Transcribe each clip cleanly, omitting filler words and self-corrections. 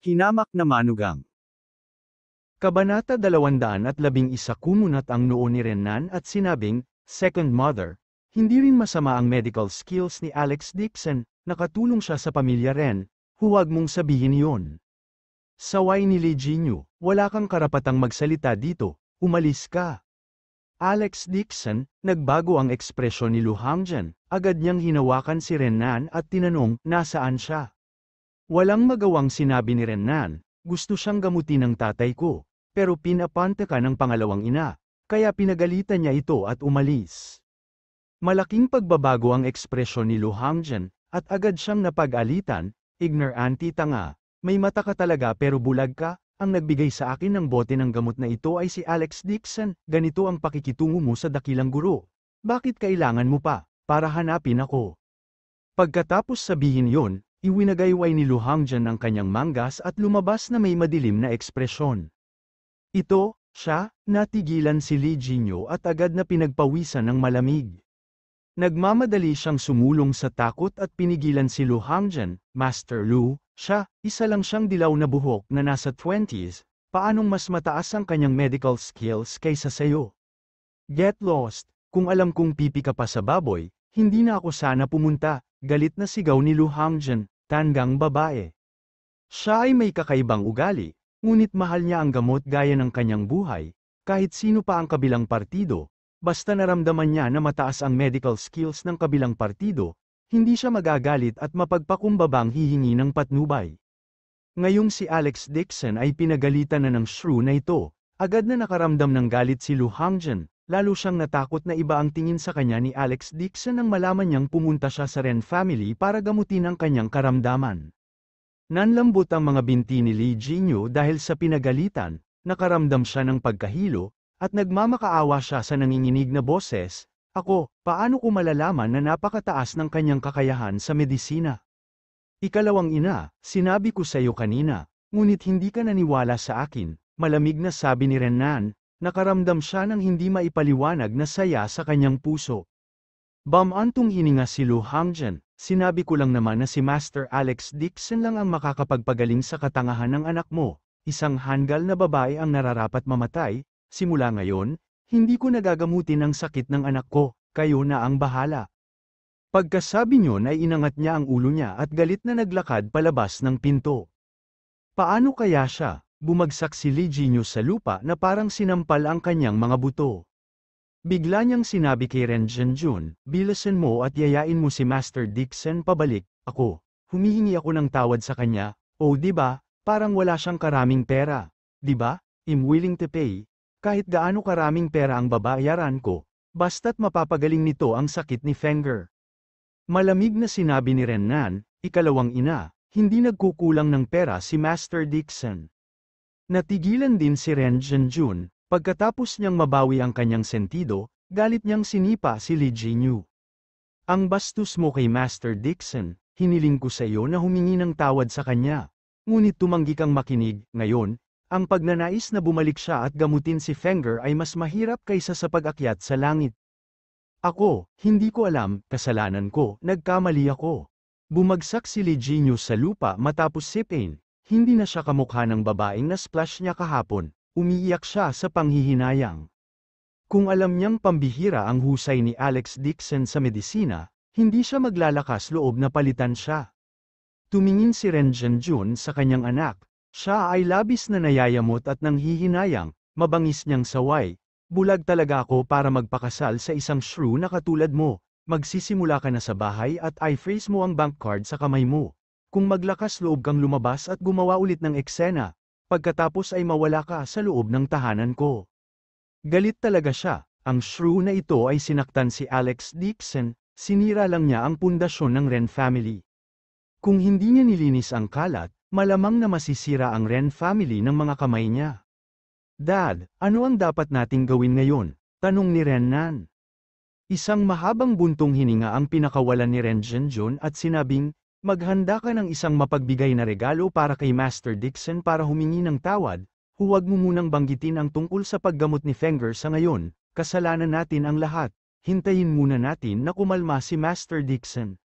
Hinamak na manugang. Kabanata 211 kumunat ang noo ni Renan at sinabing, Second Mother, hindi rin masama ang medical skills ni Alex Dixon, nakatulong siya sa pamilya Ren, huwag mong sabihin iyon. Saway ni Lee Jinyu, wala kang karapatang magsalita dito, umalis ka. Alex Dixon, nagbago ang ekspresyon ni Lu Hangjan, agad niyang hinawakan si Renan at tinanong, nasaan siya? Walang magawang sinabi ni Renan, gusto siyang gamutin ng tatay ko, pero pinapanta ka ng pangalawang ina, kaya pinagalitan niya ito at umalis. Malaking pagbabago ang ekspresyon ni Lu Hangjan, at agad siyang napag-alitan, ignorante tanga, may mata ka talaga pero bulag ka, ang nagbigay sa akin ng bote ng gamot na ito ay si Alex Dixon, ganito ang pakikitungo mo sa dakilang guro. Bakit kailangan mo pa, para hanapin ako? Pagkatapos sabihin yon, iwinagayway ni Lu Hangjan ang kanyang manggas at lumabas na may madilim na ekspresyon. Ito, siya, natigilan si Lee Jinyu at agad na pinagpawisan ng malamig. Nagmamadali siyang sumulong sa takot at pinigilan si Lu Hangjan, Master Lu, siya, isa lang siyang dilaw na buhok na nasa 20s, paanong mas mataas ang kanyang medical skills kaysa sayo? Get lost, kung alam kong pipi ka pa sa baboy, hindi na ako sana pumunta, galit na sigaw ni Lu Hangjan, tandang babae. Siya ay may kakaibang ugali, ngunit mahal niya ang gamot gaya ng kanyang buhay, kahit sino pa ang kabilang partido, basta naramdaman niya na mataas ang medical skills ng kabilang partido, hindi siya magagalit at mapagpakumbabang hihingi ng patnubay. Ngayong si Alex Dixon ay pinagalitan na ng shrew na ito, agad na nakaramdam ng galit si Lu Hangjan, lalo siyang natakot na iba ang tingin sa kanya ni Alex Dixon nang malaman niyang pumunta siya sa Ren family para gamutin ang kanyang karamdaman. Nanlambot ang mga binti ni Lee Jinyu dahil sa pinagalitan, nakaramdam siya ng pagkahilo, at nagmamakaawa siya sa nanginginig na boses, ako, paano ko malalaman na napakataas ng kanyang kakayahan sa medisina? Ikalawang ina, sinabi ko sa iyo kanina, ngunit hindi ka naniwala sa akin, malamig na sabi ni Renan, nakaramdam siya ng hindi maipaliwanag na saya sa kanyang puso. Bamantong hininga si Lu Hangjan, sinabi ko lang naman na si Master Alex Dixon lang ang makakapagpagaling sa katangahan ng anak mo, isang hanggal na babae ang nararapat mamatay, simula ngayon, hindi ko nagagamutin ang sakit ng anak ko, kayo na ang bahala. Pagkasabi niyo ay inangat niya ang ulo niya at galit na naglakad palabas ng pinto. Paano kaya siya? Bumagsak si Lee Jinyu sa lupa na parang sinampal ang kanyang mga buto. Bigla niyang sinabi kay Ren Zhenjun, bilasan mo at yayain mo si Master Dixon pabalik, ako. Humihingi ako ng tawad sa kanya, diba, parang wala siyang karaming pera. Diba, I'm willing to pay. Kahit gaano karaming pera ang babayaran ko, basta't mapapagaling nito ang sakit ni Fenger. Malamig na sinabi ni Renan, ikalawang ina, hindi nagkukulang ng pera si Master Dixon. Natigilan din si Ren Zhenjun. Pagkatapos niyang mabawi ang kanyang sentido, galit niyang sinipa si Lee Jinyu. Ang bastos mo kay Master Dixon, hiniling ko sa iyo na humingi ng tawad sa kanya. Ngunit tumanggi kang makinig, ngayon, ang pagnanais na bumalik siya at gamutin si Fenger ay mas mahirap kaysa sa pag-akyat sa langit. Ako, hindi ko alam, kasalanan ko, nagkamali ako. Bumagsak si Lee Jinyu sa lupa matapos sipin, hindi na siya kamukha ng babaeng na-splash niya kahapon. Umiiyak siya sa panghihinayang. Kung alam niyang pambihira ang husay ni Alex Dixon sa medisina, hindi siya maglalakas loob na palitan siya. Tumingin si Ren Zhenjun sa kanyang anak, siya ay labis na nayayamot at nanghihinayang, mabangis niyang saway, bulag talaga ako para magpakasal sa isang shrew na katulad mo, magsisimula ka na sa bahay at i-freeze mo ang bank card sa kamay mo. Kung maglakas loob kang lumabas at gumawa ulit ng eksena, pagkatapos ay mawala ka sa loob ng tahanan ko. Galit talaga siya, ang shrew na ito ay sinaktan si Alex Dixon, sinira lang niya ang pundasyon ng Ren family. Kung hindi niya nilinis ang kalat, malamang na masisira ang Ren family ng mga kamay niya. Dad, ano ang dapat nating gawin ngayon? Tanong ni Renan. Isang mahabang buntong hininga ang pinakawalan ni Ren Zhenjun at sinabing, maghanda ka ng isang mapagbigay na regalo para kay Master Dixon para humingi ng tawad, huwag mo munang banggitin ang tungkol sa paggamot ni Fenger sa ngayon, kasalanan natin ang lahat, hintayin muna natin na kumalma si Master Dixon.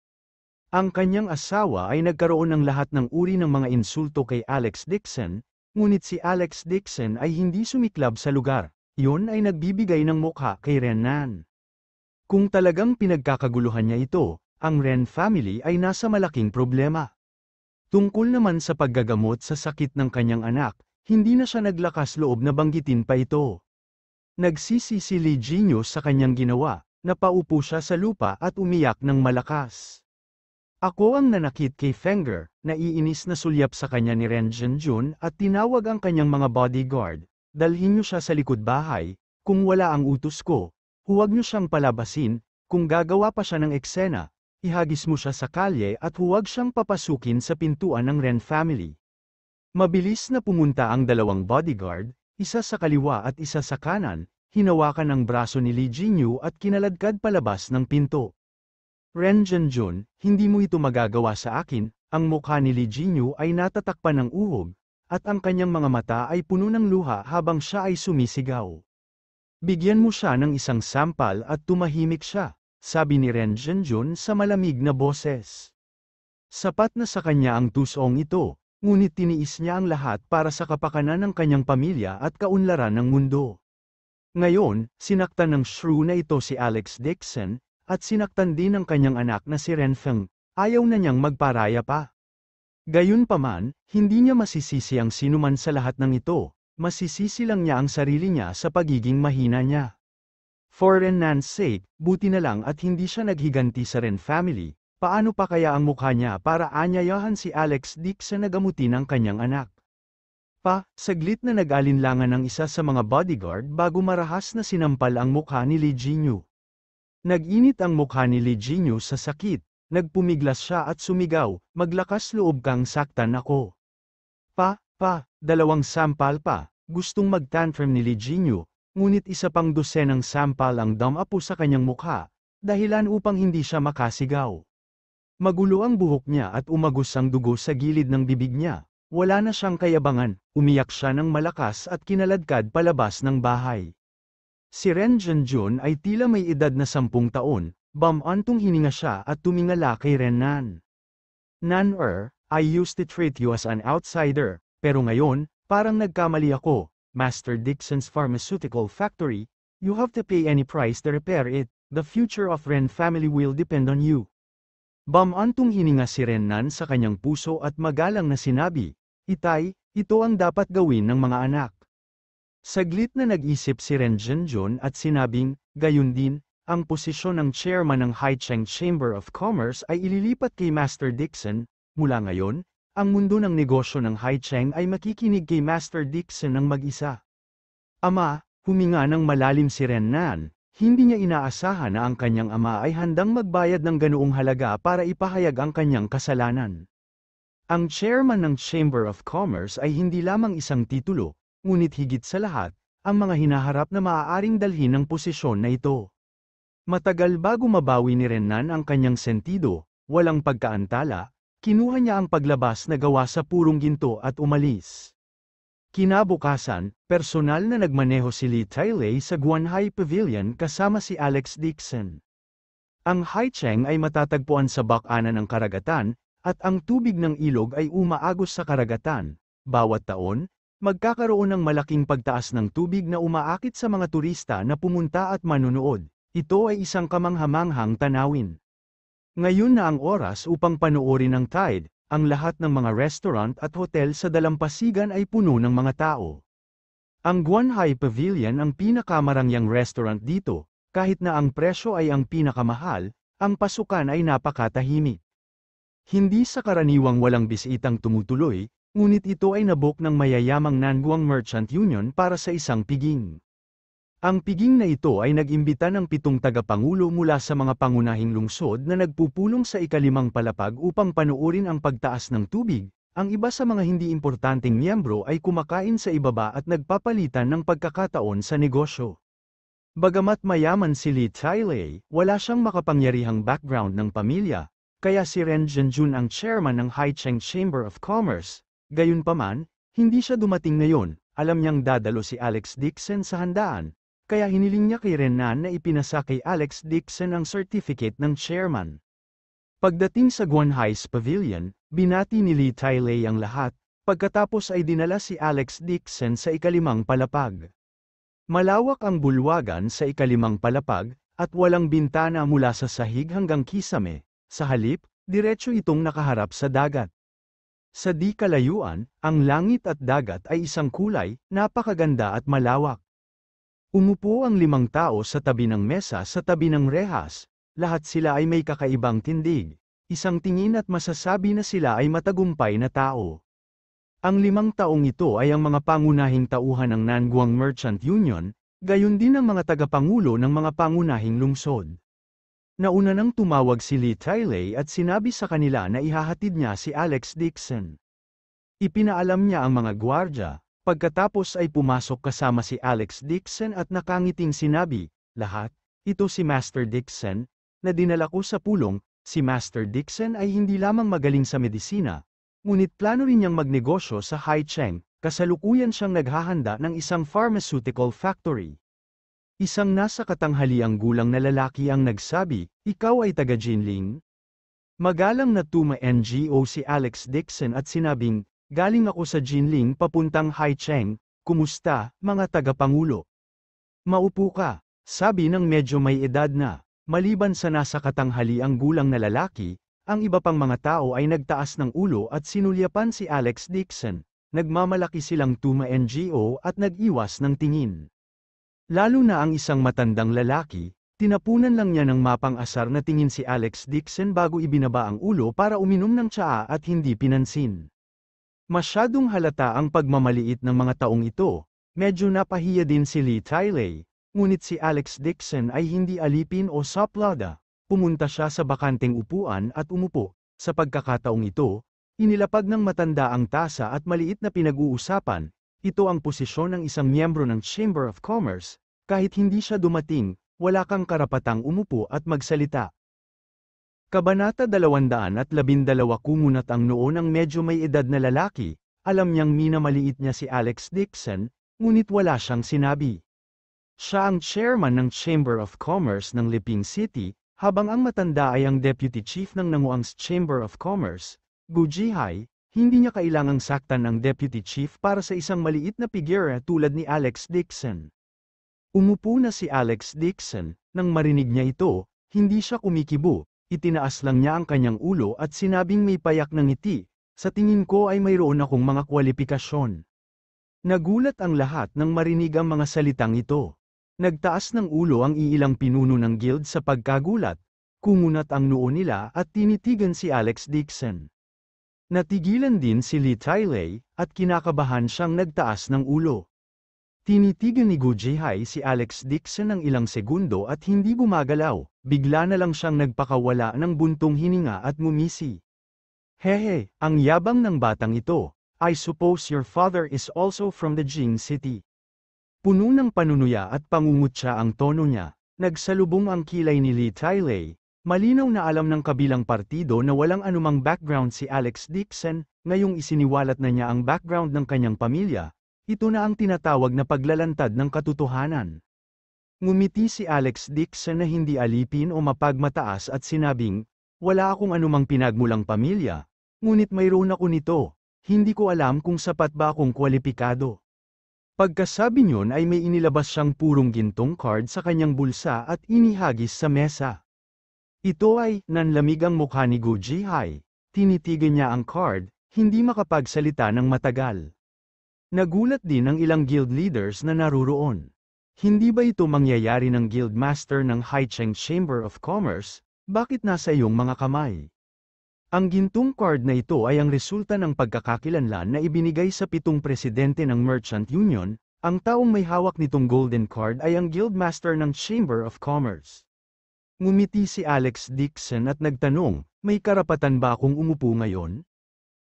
Ang kanyang asawa ay nagkaroon ng lahat ng uri ng mga insulto kay Alex Dixon, ngunit si Alex Dixon ay hindi sumiklab sa lugar. Iyon ay nagbibigay ng mukha kay Renan. Kung talagang pinagkakaguluhan niya ito, ang Ren family ay nasa malaking problema. Tungkol naman sa paggagamot sa sakit ng kanyang anak, hindi na siya naglakas loob na banggitin pa ito. Nagsisi si Lee Jinyo sa kanyang ginawa, napaupo siya sa lupa at umiyak ng malakas. Ako ang nanakit kay Fenger, naiinis na sulyap sa kanya ni Ren Junjun at tinawag ang kanyang mga bodyguard. Dalhin niyo siya sa likod bahay, kung wala ang utos ko, huwag niyo siyang palabasin, kung gagawa pa siya ng eksena, ihagis mo siya sa kalye at huwag siyang papasukin sa pintuan ng Ren family. Mabilis na pumunta ang dalawang bodyguard, isa sa kaliwa at isa sa kanan, hinawakan ang braso ni Lee Jinyu at kinaladkad palabas ng pinto. Ren Junjun, hindi mo ito magagawa sa akin, ang mukha ni Lee Jinyu ay natatakpan ng uhog, at ang kanyang mga mata ay puno ng luha habang siya ay sumisigaw. Bigyan mo siya ng isang sampal at tumahimik siya, sabi ni Ren Junjun sa malamig na boses. Sapat na sa kanya ang tusong ito, ngunit tiniis niya ang lahat para sa kapakanan ng kanyang pamilya at kaunlaran ng mundo. Ngayon, sinaktan ng shrew na ito si Alex Dixon, at sinaktan din ang kanyang anak na si Ren Feng, ayaw na niyang magparaya pa. Gayunpaman, hindi niya masisisi ang sinuman sa lahat ng ito, masisisi lang niya ang sarili niya sa pagiging mahina niya. For Renan's sake, buti na lang at hindi siya naghiganti sa Ren family, paano pa kaya ang mukha niya para anyayahan si Alex Dixon na gamutin ang kanyang anak. Saglit na nag-alinlangan ang isa sa mga bodyguard bago marahas na sinampal ang mukha ni Lee Jinyu. Nag-init ang mukha ni Lee Jinyu sa sakit, nagpumiglas siya at sumigaw, maglakas loob kang saktan ako. Dalawang sampal pa, gustong mag-tantrum ni Lee Jinyu, ngunit isa pang dosenang sampal ang dumapo sa kanyang mukha, dahilan upang hindi siya makasigaw. Magulo ang buhok niya at umagos ang dugo sa gilid ng bibig niya, wala na siyang kayabangan, umiyak siya ng malakas at kinaladkad palabas ng bahay. Si Ren Junjun ay tila may edad na 10 taon, bumantong hininga siya at tumingala kay Renan. I used to treat you as an outsider, pero ngayon, parang nagkamali ako, Master Dixon's Pharmaceutical Factory, you have to pay any price to repair it, the future of Ren family will depend on you. Bumantong hininga si Renan sa kanyang puso at magalang na sinabi, Itay, ito ang dapat gawin ng mga anak. Saglit na nag-isip si Ren Junjun at sinabing, gayon din, ang posisyon ng chairman ng Haicheng Chamber of Commerce ay ililipat kay Master Dixon. Mula ngayon, ang mundo ng negosyo ng Haicheng ay makikinig kay Master Dixon ng mag-isa. Ama, huminga ng malalim si Renan, hindi niya inaasahan na ang kanyang ama ay handang magbayad ng ganoong halaga para ipahayag ang kanyang kasalanan. Ang chairman ng Chamber of Commerce ay hindi lamang isang titulo, ngunit higit sa lahat, ang mga hinaharap na maaaring dalhin ng posisyon na ito. Matagal bago mabawi ni Renan ang kanyang sentido, walang pagkaantala, kinuha niya ang paglabas na gawa sa purong ginto at umalis. Kinabukasan, personal na nagmaneho si Lee Tailei sa Guanhai Pavilion kasama si Alex Dixon. Ang Haicheng ay matatagpuan sa bakanan ng karagatan, at ang tubig ng ilog ay umaagos sa karagatan. Bawat taon, magkakaroon ng malaking pagtaas ng tubig na umaakit sa mga turista na pumunta at manunood. Ito ay isang kamanghamanghang tanawin. Ngayon na ang oras upang panoorin ang tide, ang lahat ng mga restaurant at hotel sa dalampasigan ay puno ng mga tao. Ang Guanhai Pavilion ang pinakamarangyang restaurant dito, kahit na ang presyo ay ang pinakamahal, ang pasukan ay napakatahimik. Hindi sa karaniwang walang bisitang tumutuloy, ngunit ito ay nabook ng mayayamang Nanguang Merchant Union para sa isang piging. Ang piging na ito ay nag-imbita ng 7 tagapangulo mula sa mga pangunahing lungsod na nagpupulong sa ika-5 palapag upang panuorin ang pagtaas ng tubig. Ang iba sa mga hindi importanteng miyembro ay kumakain sa ibaba at nagpapalitan ng pagkakataon sa negosyo. Bagamat mayaman si Lee Tailei, wala siyang makapangyarihang background ng pamilya, kaya si Ren Junjun ang chairman ng Haicheng Chamber of Commerce. Gayunpaman, hindi siya dumating ngayon, alam niyang dadalo si Alex Dixon sa handaan, kaya hiniling niya kay Renan na ipinasa kay Alex Dixon ang certificate ng chairman. Pagdating sa Guanhai's Pavilion, binati ni Lee Tailei ang lahat, pagkatapos ay dinala si Alex Dixon sa ikalimang palapag. Malawak ang bulwagan sa ikalimang palapag, at walang bintana mula sa sahig hanggang kisame, sa halip, diretso itong nakaharap sa dagat. Sa di kalayuan, ang langit at dagat ay isang kulay, napakaganda at malawak. Umupo ang 5 tao sa tabi ng mesa sa tabi ng rehas, lahat sila ay may kakaibang tindig, isang tingin at masasabi na sila ay matagumpay na tao. Ang 5 taong ito ay ang mga pangunahing tauhan ng Nanguang Merchant Union, gayon din ang mga tagapangulo ng mga pangunahing lungsod. Nauna nang tumawag si Lee Tailei at sinabi sa kanila na ihahatid niya si Alex Dixon. Ipinaalam niya ang mga gwardya, pagkatapos ay pumasok kasama si Alex Dixon at nakangiting sinabi, "Lahat, ito si Master Dixon, na dinala ko sa pulong." Si Master Dixon ay hindi lamang magaling sa medisina, ngunit plano rin niyang magnegosyo sa Haicheng, kasalukuyan siyang naghahanda ng isang pharmaceutical factory. Isang nasa katanghaliang gulang na lalaki ang nagsabi, "Ikaw ay taga Jinling?" Magalang na tuma-NGO si Alex Dixon at sinabing, "Galing ako sa Jinling papuntang Haicheng, kumusta, mga tagapangulo?" "Maupo ka," sabi ng medyo may edad na. Maliban sa nasa katanghaliang gulang na lalaki, ang iba pang mga tao ay nagtaas ng ulo at sinulyapan si Alex Dixon. Nagmamalaki silang tuma-NGO at nag-iwas ng tingin. Lalo na ang isang matandang lalaki, tinapunan lang niya ng mapang-asar na tingin si Alex Dixon bago ibinaba ang ulo para uminom ng tsaa at hindi pinansin. Masyadong halata ang pagmamaliit ng mga taong ito, medyo napahiya din si Lee Tailei, ngunit si Alex Dixon ay hindi alipin o saplada. Pumunta siya sa bakanteng upuan at umupo. Sa pagkakataong ito, inilapag ng matanda ang tasa at maliit na pinag-uusapan. Ito ang posisyon ng isang miyembro ng Chamber of Commerce. Kahit hindi siya dumating, wala kang karapatang umupo at magsalita. Kabanata 212. Kumunat ang noo ng medyo may edad na lalaki. Alam niyang minamaliit niya si Alex Dixon, ngunit wala siyang sinabi. Siya ang chairman ng Chamber of Commerce ng Liping City, habang ang matanda ay ang deputy chief ng Nanguang's Chamber of Commerce. Gu Jihai, hindi niya kailangang saktan ng deputy chief para sa isang maliit na figura tulad ni Alex Dixon. Umupo na si Alex Dixon, nang marinig niya ito, hindi siya kumikibo, itinaas lang niya ang kanyang ulo at sinabing may payak ng ngiti, "Sa tingin ko ay mayroon akong mga kwalipikasyon." Nagulat ang lahat nang marinig ang mga salitang ito. Nagtaas ng ulo ang iilang pinuno ng guild sa pagkagulat, kumunat ang noo nila at tinitigan si Alex Dixon. Natigilan din si Lee Tailei, at kinakabahan siyang nagtaas ng ulo. Tinitigan ni Gu Jihai si Alex Dixon ng ilang segundo at hindi gumagalaw, bigla na lang siyang nagpakawala ng buntong hininga at ngumisi. "Hehe, ang yabang ng batang ito. I suppose your father is also from the Jing City." Puno ng panunuya at pangungutya ang tono niya, nagsalubong ang kilay ni Lee Tailei. Malinaw na alam ng kabilang partido na walang anumang background si Alex Dixon, ngayong isiniwalat na niya ang background ng kanyang pamilya. Ito na ang tinatawag na paglalantad ng katotohanan. Ngumiti si Alex Dixon na hindi alipin o mapagmataas at sinabing, "Wala akong anumang pinagmulang pamilya, ngunit mayroon ako nito. Hindi ko alam kung sapat ba akong kwalipikado." Pagkasabi niyon ay may inilabas siyang purong gintong card sa kanyang bulsa at inihagis sa mesa. Ito ay, nanlamig ang mukha ni Gu Jihai. Tinitigan niya ang card, hindi makapagsalita ng matagal. Nagulat din ang ilang guild leaders na naruroon. Hindi ba ito mangyayari ng guild master ng Haicheng Chamber of Commerce? Bakit nasa iyong mga kamay? Ang gintong card na ito ay ang resulta ng pagkakakilanlan na ibinigay sa 7 presidente ng Merchant Union. Ang taong may hawak nitong golden card ay ang guildmaster ng Chamber of Commerce. Ngumiti si Alex Dixon at nagtanong, "May karapatan ba akong umupo ngayon?"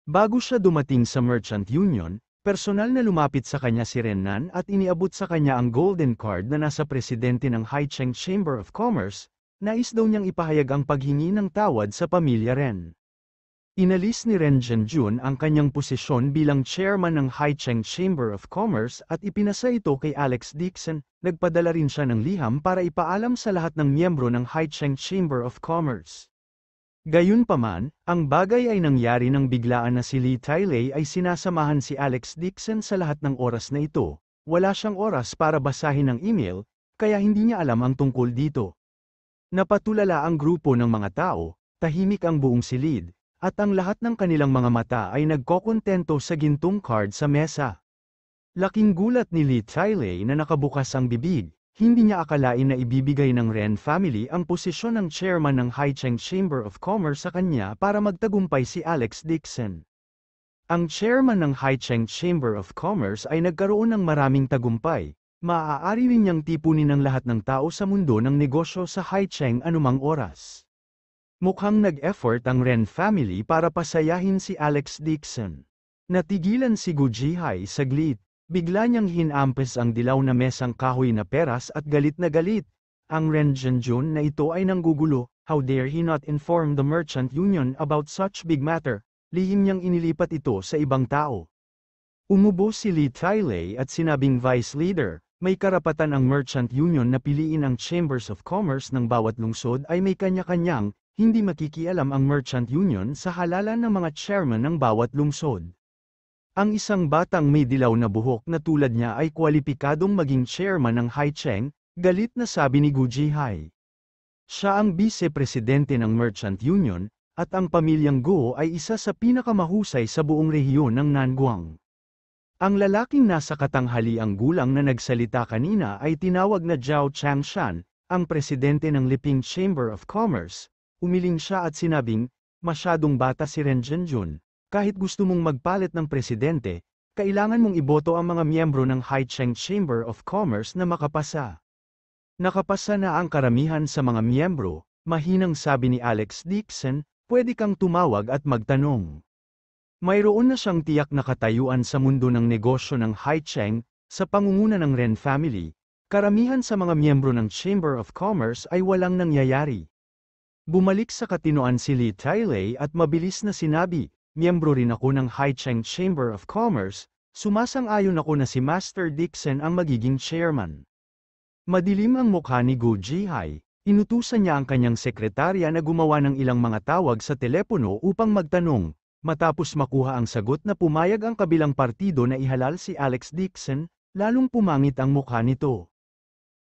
Bago siya dumating sa Merchant Union, personal na lumapit sa kanya si Renan at iniabot sa kanya ang golden card na nasa presidente ng Haicheng Chamber of Commerce. Nais daw niyang ipahayag ang paghingi ng tawad sa pamilya Ren. Inalis ni Ren Zhenjun ang kanyang posisyon bilang chairman ng Haicheng Chamber of Commerce at ipinasa ito kay Alex Dixon. Nagpadala rin siya ng liham para ipaalam sa lahat ng miyembro ng Haicheng Chamber of Commerce. Gayunpaman, ang bagay ay nangyari nang biglaan na si Lee Tylay ay sinasamahan si Alex Dixon sa lahat ng oras na ito. Wala siyang oras para basahin ang email, kaya hindi niya alam ang tungkol dito. Napatulala ang grupo ng mga tao, tahimik ang buong silid, at ang lahat ng kanilang mga mata ay nagkokontento sa gintong card sa mesa. Laking gulat ni Lee Tylay na nakabukas ang bibig. Hindi niya akalain na ibibigay ng Ren family ang posisyon ng chairman ng Haicheng Chamber of Commerce sa kanya para magtagumpay si Alex Dixon. Ang chairman ng Haicheng Chamber of Commerce ay nagkaroon ng maraming tagumpay. Maaari rin niyang tipunin ang lahat ng tao sa mundo ng negosyo sa Haicheng anumang oras. Mukhang nag-effort ang Ren family para pasayahin si Alex Dixon. Natigilan si Gu Jihai saglit. Bigla niyang hinampas ang dilaw na mesang kahoy na peras at galit na galit. Ang Ren Zhenjun na ito ay nanggugulo. How dare he not inform the merchant union about such big matter? Lihim niyang inilipat ito sa ibang tao. Umubo si Lee Tylay at sinabing Vice Leader, may karapatan ang merchant union na piliin ang chambers of commerce ng bawat lungsod ay may kanya-kanyang, hindi makikialam ang merchant union sa halalan ng mga chairman ng bawat lungsod. Ang isang batang may dilaw na buhok na tulad niya ay kwalipikadong maging chairman ng Haicheng, galit na sabi ni Gu Jihai. Siya ang vice-presidente ng Merchant Union, at ang pamilyang Guo ay isa sa pinakamahusay sa buong rehiyon ng Nanguang. Ang lalaking nasa katanghaliang gulang na nagsalita kanina ay tinawag na Zhao Changshan, ang presidente ng Liping Chamber of Commerce. Umiling siya at sinabing, masyadong bata si Ren Zhenjun. Kahit gusto mong magpalit ng presidente, kailangan mong iboto ang mga miyembro ng Haicheng Chamber of Commerce na makapasa. Nakapasa na ang karamihan sa mga miyembro, mahinang sabi ni Alex Dixon, pwede kang tumawag at magtanong. Mayroon na siyang tiyak na katayuan sa mundo ng negosyo ng Haicheng, sa pangunguna ng Ren family, karamihan sa mga miyembro ng Chamber of Commerce ay walang nangyayari. Bumalik sa katinoan si Lee Tylay at mabilis na sinabi, miyembro rin ako ng Haicheng Chamber of Commerce, sumasang-ayon ako na si Master Dixon ang magiging chairman. Madilim ang mukha ni Gu Jihai, inutusan niya ang kanyang sekretarya na gumawa ng ilang mga tawag sa telepono upang magtanong, matapos makuha ang sagot na pumayag ang kabilang partido na ihalal si Alex Dixon, lalong pumangit ang mukha nito.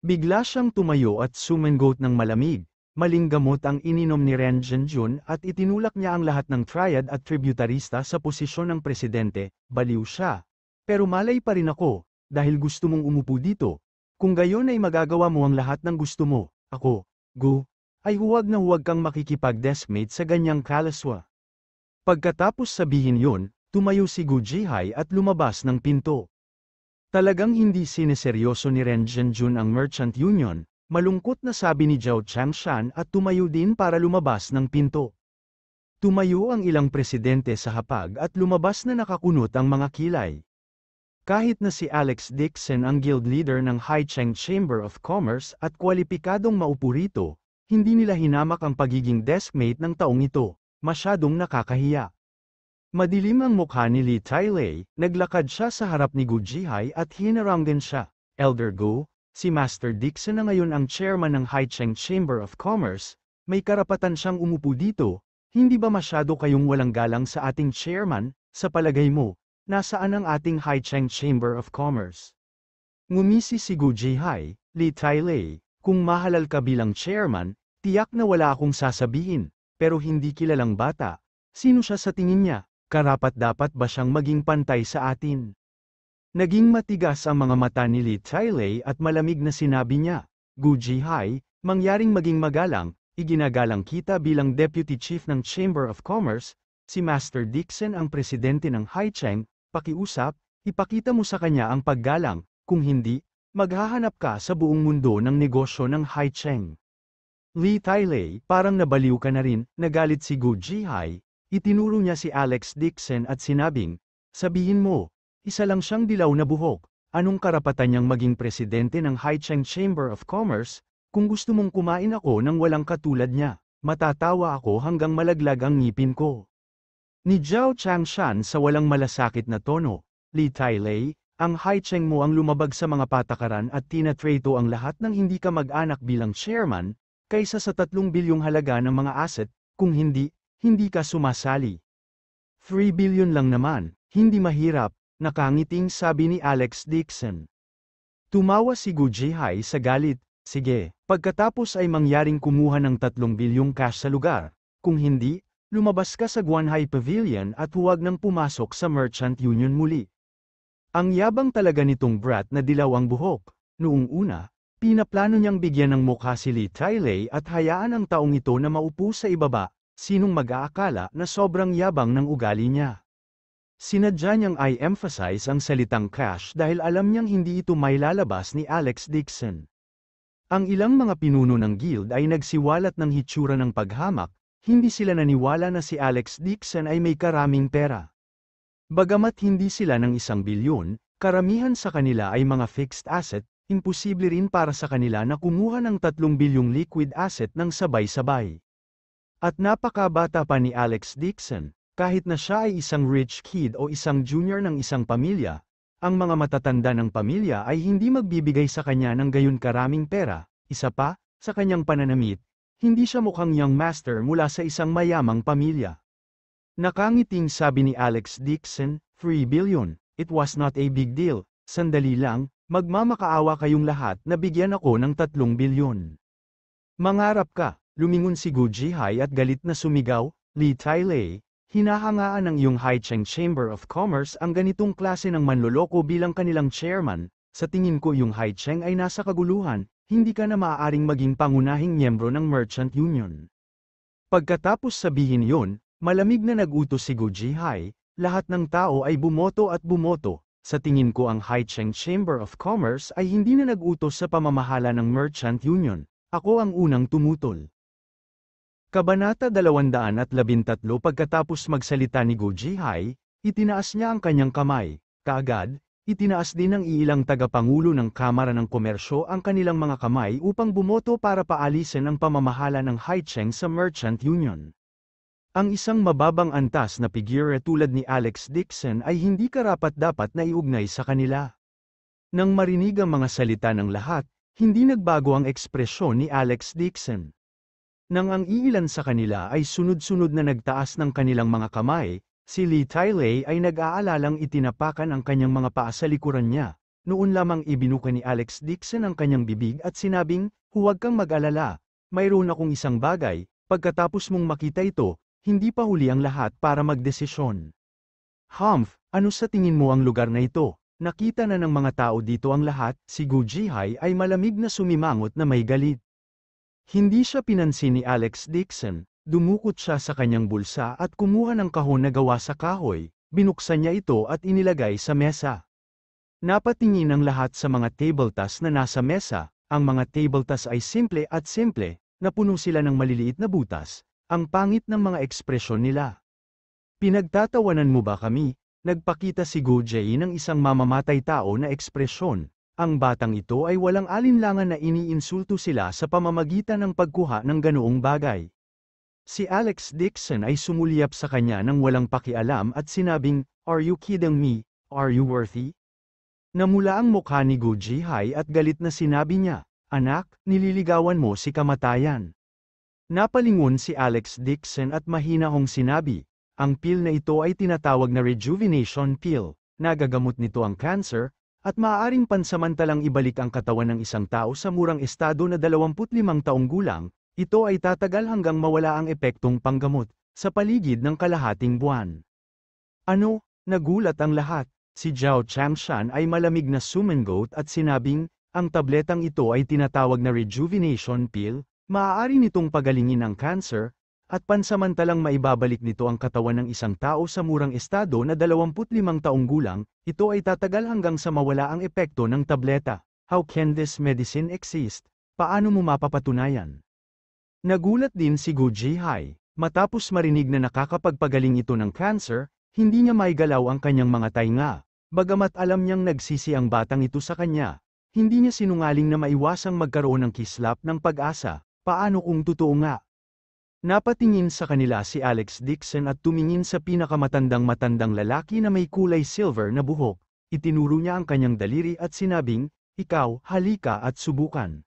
Bigla siyang tumayo at sumengot ng malamig. Maling gamot ang ininom ni Ren Zhenjun at itinulak niya ang lahat ng triad at tributarista sa posisyon ng presidente, baliw siya. Pero malay pa rin ako, dahil gusto mong umupo dito. Kung gayon ay magagawa mo ang lahat ng gusto mo, ako, Gu, ay huwag na huwag kang makikipag-deskmate sa ganyang kalaswa. Pagkatapos sabihin yun, tumayo si Gu Jihai at lumabas ng pinto. Talagang hindi sineseryoso ni Ren Zhenjun ang Merchant Union. Malungkot na sabi ni Zhao Changshan at tumayo din para lumabas ng pinto. Tumayo ang ilang presidente sa hapag at lumabas na nakakunot ang mga kilay. Kahit na si Alex Dixon ang guild leader ng Haicheng Chamber of Commerce at kwalipikadong maupo rito, hindi nila hinamak ang pagiging deskmate ng taong ito, masyadong nakakahiya. Madilim ang mukha ni Lee Tylay, naglakad siya sa harap ni Gu Jihai at hinarangan siya, Elder Gu. Si Master Dixon na ngayon ang chairman ng Haicheng Chamber of Commerce, may karapatan siyang umupo dito, hindi ba masyado kayong walang galang sa ating chairman, sa palagay mo, nasaan ang ating Haicheng Chamber of Commerce? Ngumisi si Gu Jihai, Lee Tylay, kung mahalal ka bilang chairman, tiyak na wala akong sasabihin, pero hindi kilalang bata, sino siya sa tingin niya, karapat-dapat ba siyang maging pantay sa atin? Naging matigas ang mga mata ni Lee Tylay at malamig na sinabi niya, Gu Jihai, mangyaring maging magalang, iginagalang kita bilang Deputy Chief ng Chamber of Commerce, si Master Dixon ang presidente ng Haicheng, pakiusap, ipakita mo sa kanya ang paggalang, kung hindi, maghahanap ka sa buong mundo ng negosyo ng Haicheng. Lee Tylay, parang nabaliw ka na rin, nagalit si Gu Jihai, itinuro niya si Alex Dixon at sinabing, sabihin mo, isa lang siyang dilaw na buhok, anong karapatan niyang maging presidente ng Haicheng Chamber of Commerce, kung gusto mong kumain ako ng walang katulad niya, matatawa ako hanggang malaglag ang ngipin ko. Ni Zhao Changshan sa walang malasakit na tono, Lee Tylay, ang Haicheng mo ang lumabag sa mga patakaran at tinatreto ang lahat ng hindi ka mag-anak bilang chairman, kaysa sa 3 bilyong halaga ng mga asset, kung hindi, hindi ka sumasali. 3 billion lang naman, hindi mahirap, nakangiting sabi ni Alex Dixon. Tumawa si Gu Jihai sa galit, sige, pagkatapos ay mangyaring kumuha ng 3 bilyong cash sa lugar, kung hindi, lumabas ka sa Guanhai Pavilion at huwag nang pumasok sa Merchant Union muli. Ang yabang talaga nitong brat na dilaw ang buhok. Noong una, pinaplano niyang bigyan ng mukha si Li Tailei at hayaan ang taong ito na maupo sa ibaba, sinong mag-aakala na sobrang yabang ng ugali niya. Sinadya niyang i-emphasize ang salitang cash dahil alam niyang hindi ito mailalabas ni Alex Dixon. Ang ilang mga pinuno ng guild ay nagsiwalat ng hitsura ng paghamak, hindi sila naniwala na si Alex Dixon ay may karaming pera. Bagamat hindi sila ng 1 bilyon, karamihan sa kanila ay mga fixed asset, imposible rin para sa kanila na kumuha ng 3 bilyong liquid asset ng sabay-sabay. At napakabata pa ni Alex Dixon, kahit na siya ay isang rich kid o isang junior ng isang pamilya, ang mga matatanda ng pamilya ay hindi magbibigay sa kanya ng gayon karaming pera. Isa pa, sa kanyang pananamit, hindi siya mukhang young master mula sa isang mayamang pamilya. Nakangiting sabi ni Alex Dixon, 3 billion, it was not a big deal, sandali lang, magmamakaawa kayong lahat na bigyan ako ng 3 bilyon. Mangarap ka, lumingon si Gu Jihai at galit na sumigaw, Li Tailei, hinahangaan ng iyong Haicheng Chamber of Commerce ang ganitong klase ng manloloko bilang kanilang chairman, sa tingin ko yung Haicheng ay nasa kaguluhan, hindi ka na maaaring maging pangunahing miyembro ng Merchant Union. Pagkatapos sabihin yon, malamig na nag-utos si Gu Jihai, lahat ng tao ay bumoto at bumoto. Sa tingin ko ang Haicheng Chamber of Commerce ay hindi na nag-utos sa pamamahala ng Merchant Union. Ako ang unang tumutol. Kabanata 213 pagkatapos magsalita ni Gu Jihai, itinaas niya ang kanyang kamay. Kaagad, itinaas din ng ilang tagapangulo ng Kamara ng Komersyo ang kanilang mga kamay upang bumoto para paalisin ang pamamahala ng Haicheng sa Merchant Union. Ang isang mababang antas na figure tulad ni Alex Dixon ay hindi karapat-dapat na iugnay sa kanila. Nang marinig ang mga salita ng lahat, hindi nagbago ang ekspresyon ni Alex Dixon. Nang ang iilan sa kanila ay sunod-sunod na nagtaas ng kanilang mga kamay, si Li Tailei ay nag-aalalang itinapakan ang kanyang mga paa sa likuran niya. Noon lamang ibinuka ni Alex Dixon ang kanyang bibig at sinabing, huwag kang mag-alala, mayroon akong isang bagay, pagkatapos mong makita ito, hindi pa huli ang lahat para magdesisyon. Humph, ano sa tingin mo ang lugar na ito? Nakita na ng mga tao dito ang lahat, si Gu Jihai ay malamig na sumimangot na may galit. Hindi siya pinansin ni Alex Dixon, dumukot siya sa kanyang bulsa at kumuha ng kahon na gawa sa kahoy, binuksan niya ito at inilagay sa mesa. Napatingin ang lahat sa mga tabletas na nasa mesa, ang mga tabletas ay simple, na puno sila ng maliliit na butas. Ang pangit ng mga ekspresyon nila. Pinagtatawanan mo ba kami? Nagpakita si Gu Jihai ng isang mamamatay tao na ekspresyon. Ang batang ito ay walang alinlangan na iniinsulto sila sa pamamagitan ng pagkuha ng ganoong bagay. Si Alex Dixon ay sumulyap sa kanya ng walang pakialam at sinabing, "Are you kidding me? Are you worthy?" Namula ang mukha ni Gu Jihai at galit na sinabi niya, "Anak, nililigawan mo si kamatayan." Napalingon si Alex Dixon at mahinahong sinabi, ang pill na ito ay tinatawag na rejuvenation pill, nagagamot nito ang cancer, at maaaring pansamantalang ibalik ang katawan ng isang tao sa murang estado na 25 taong gulang, ito ay tatagal hanggang mawala ang epektong panggamot, sa paligid ng kalahating buwan. Ano? Nagulat ang lahat. Si Zhao Changshan ay malamig na sumangot at sinabing, ang tabletang ito ay tinatawag na rejuvenation pill, maaari nitong pagalingin ang cancer, at pansamantalang maibabalik nito ang katawan ng isang tao sa murang estado na 25 taong gulang, ito ay tatagal hanggang sa mawala ang epekto ng tableta. How can this medicine exist? Paano mo mapapatunayan? Nagulat din si Gu Jihai, matapos marinig na nakakapagpagaling ito ng cancer, hindi niya maigalaw ang kanyang mga tainga. Bagamat alam niyang nagsisi ang batang ito sa kanya, hindi niya sinungaling na maiwasang magkaroon ng kislap ng pag-asa. Paano kung totoo nga? Napatingin sa kanila si Alex Dixon at tumingin sa pinakamatandang lalaki na may kulay silver na buhok. Itinuro niya ang kanyang daliri at sinabing, ikaw, halika at subukan.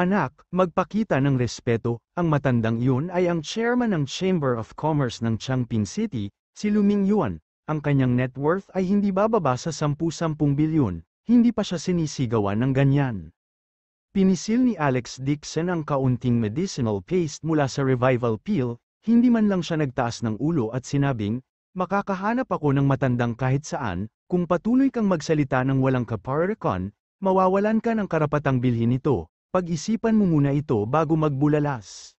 Anak, magpakita ng respeto, ang matandang iyon ay ang chairman ng Chamber of Commerce ng Changping City, si Lu Mingyuan. Ang kanyang net worth ay hindi bababa sa 10-10 bilyon, hindi pa siya sinisigawan ng ganyan. Pinisil ni Alex Dixon ang kaunting medicinal paste mula sa revival pill, hindi man lang siya nagtaas ng ulo at sinabing, makakahanap ako ng matandang kahit saan, kung patuloy kang magsalita ng walang kaparekon, mawawalan ka ng karapatang bilhin ito. Pag-isipan mo muna ito bago magbulalas.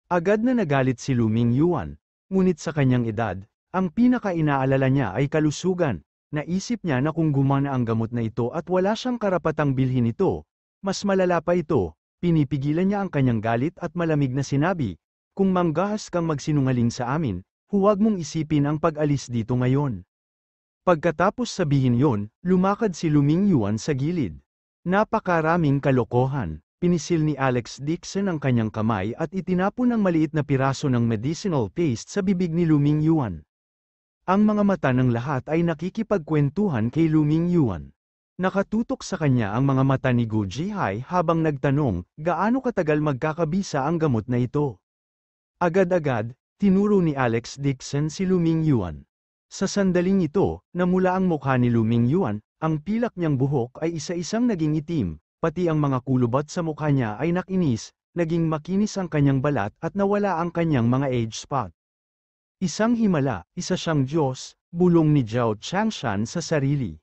Agad na nagalit si Lu Mingyuan, ngunit sa kanyang edad, ang pinaka-inaalala niya ay kalusugan. Naisip niya na kung gumana ang gamot na ito at wala siyang karapatang bilhin ito, mas malala pa ito. Pinipigilan niya ang kanyang galit at malamig na sinabi, kung manggahas kang magsinungaling sa amin, huwag mong isipin ang pag-alis dito ngayon. Pagkatapos sabihin yon, lumakad si Lu Mingyuan sa gilid. Napakaraming kalokohan. Pinisil ni Alex Dixon ang kanyang kamay at itinapon ang maliit na piraso ng medicinal paste sa bibig ni Lu Mingyuan. Ang mga mata ng lahat ay nakikipagkwentuhan kay Lu Mingyuan. Nakatutok sa kanya ang mga mata ni Gu Jihai habang nagtanong, gaano katagal magkakabisa ang gamot na ito? Agad-agad, tinuro ni Alex Dixon si Lu Mingyuan. Sa sandaling ito, namula ang mukha ni Lu Mingyuan. Ang pilak niyang buhok ay isa-isang naging itim, pati ang mga kulubot sa mukha niya ay nakinis, naging makinis ang kanyang balat at nawala ang kanyang mga age spot. Isang himala, isa siyang Diyos, bulong ni Zhao Changshan sa sarili.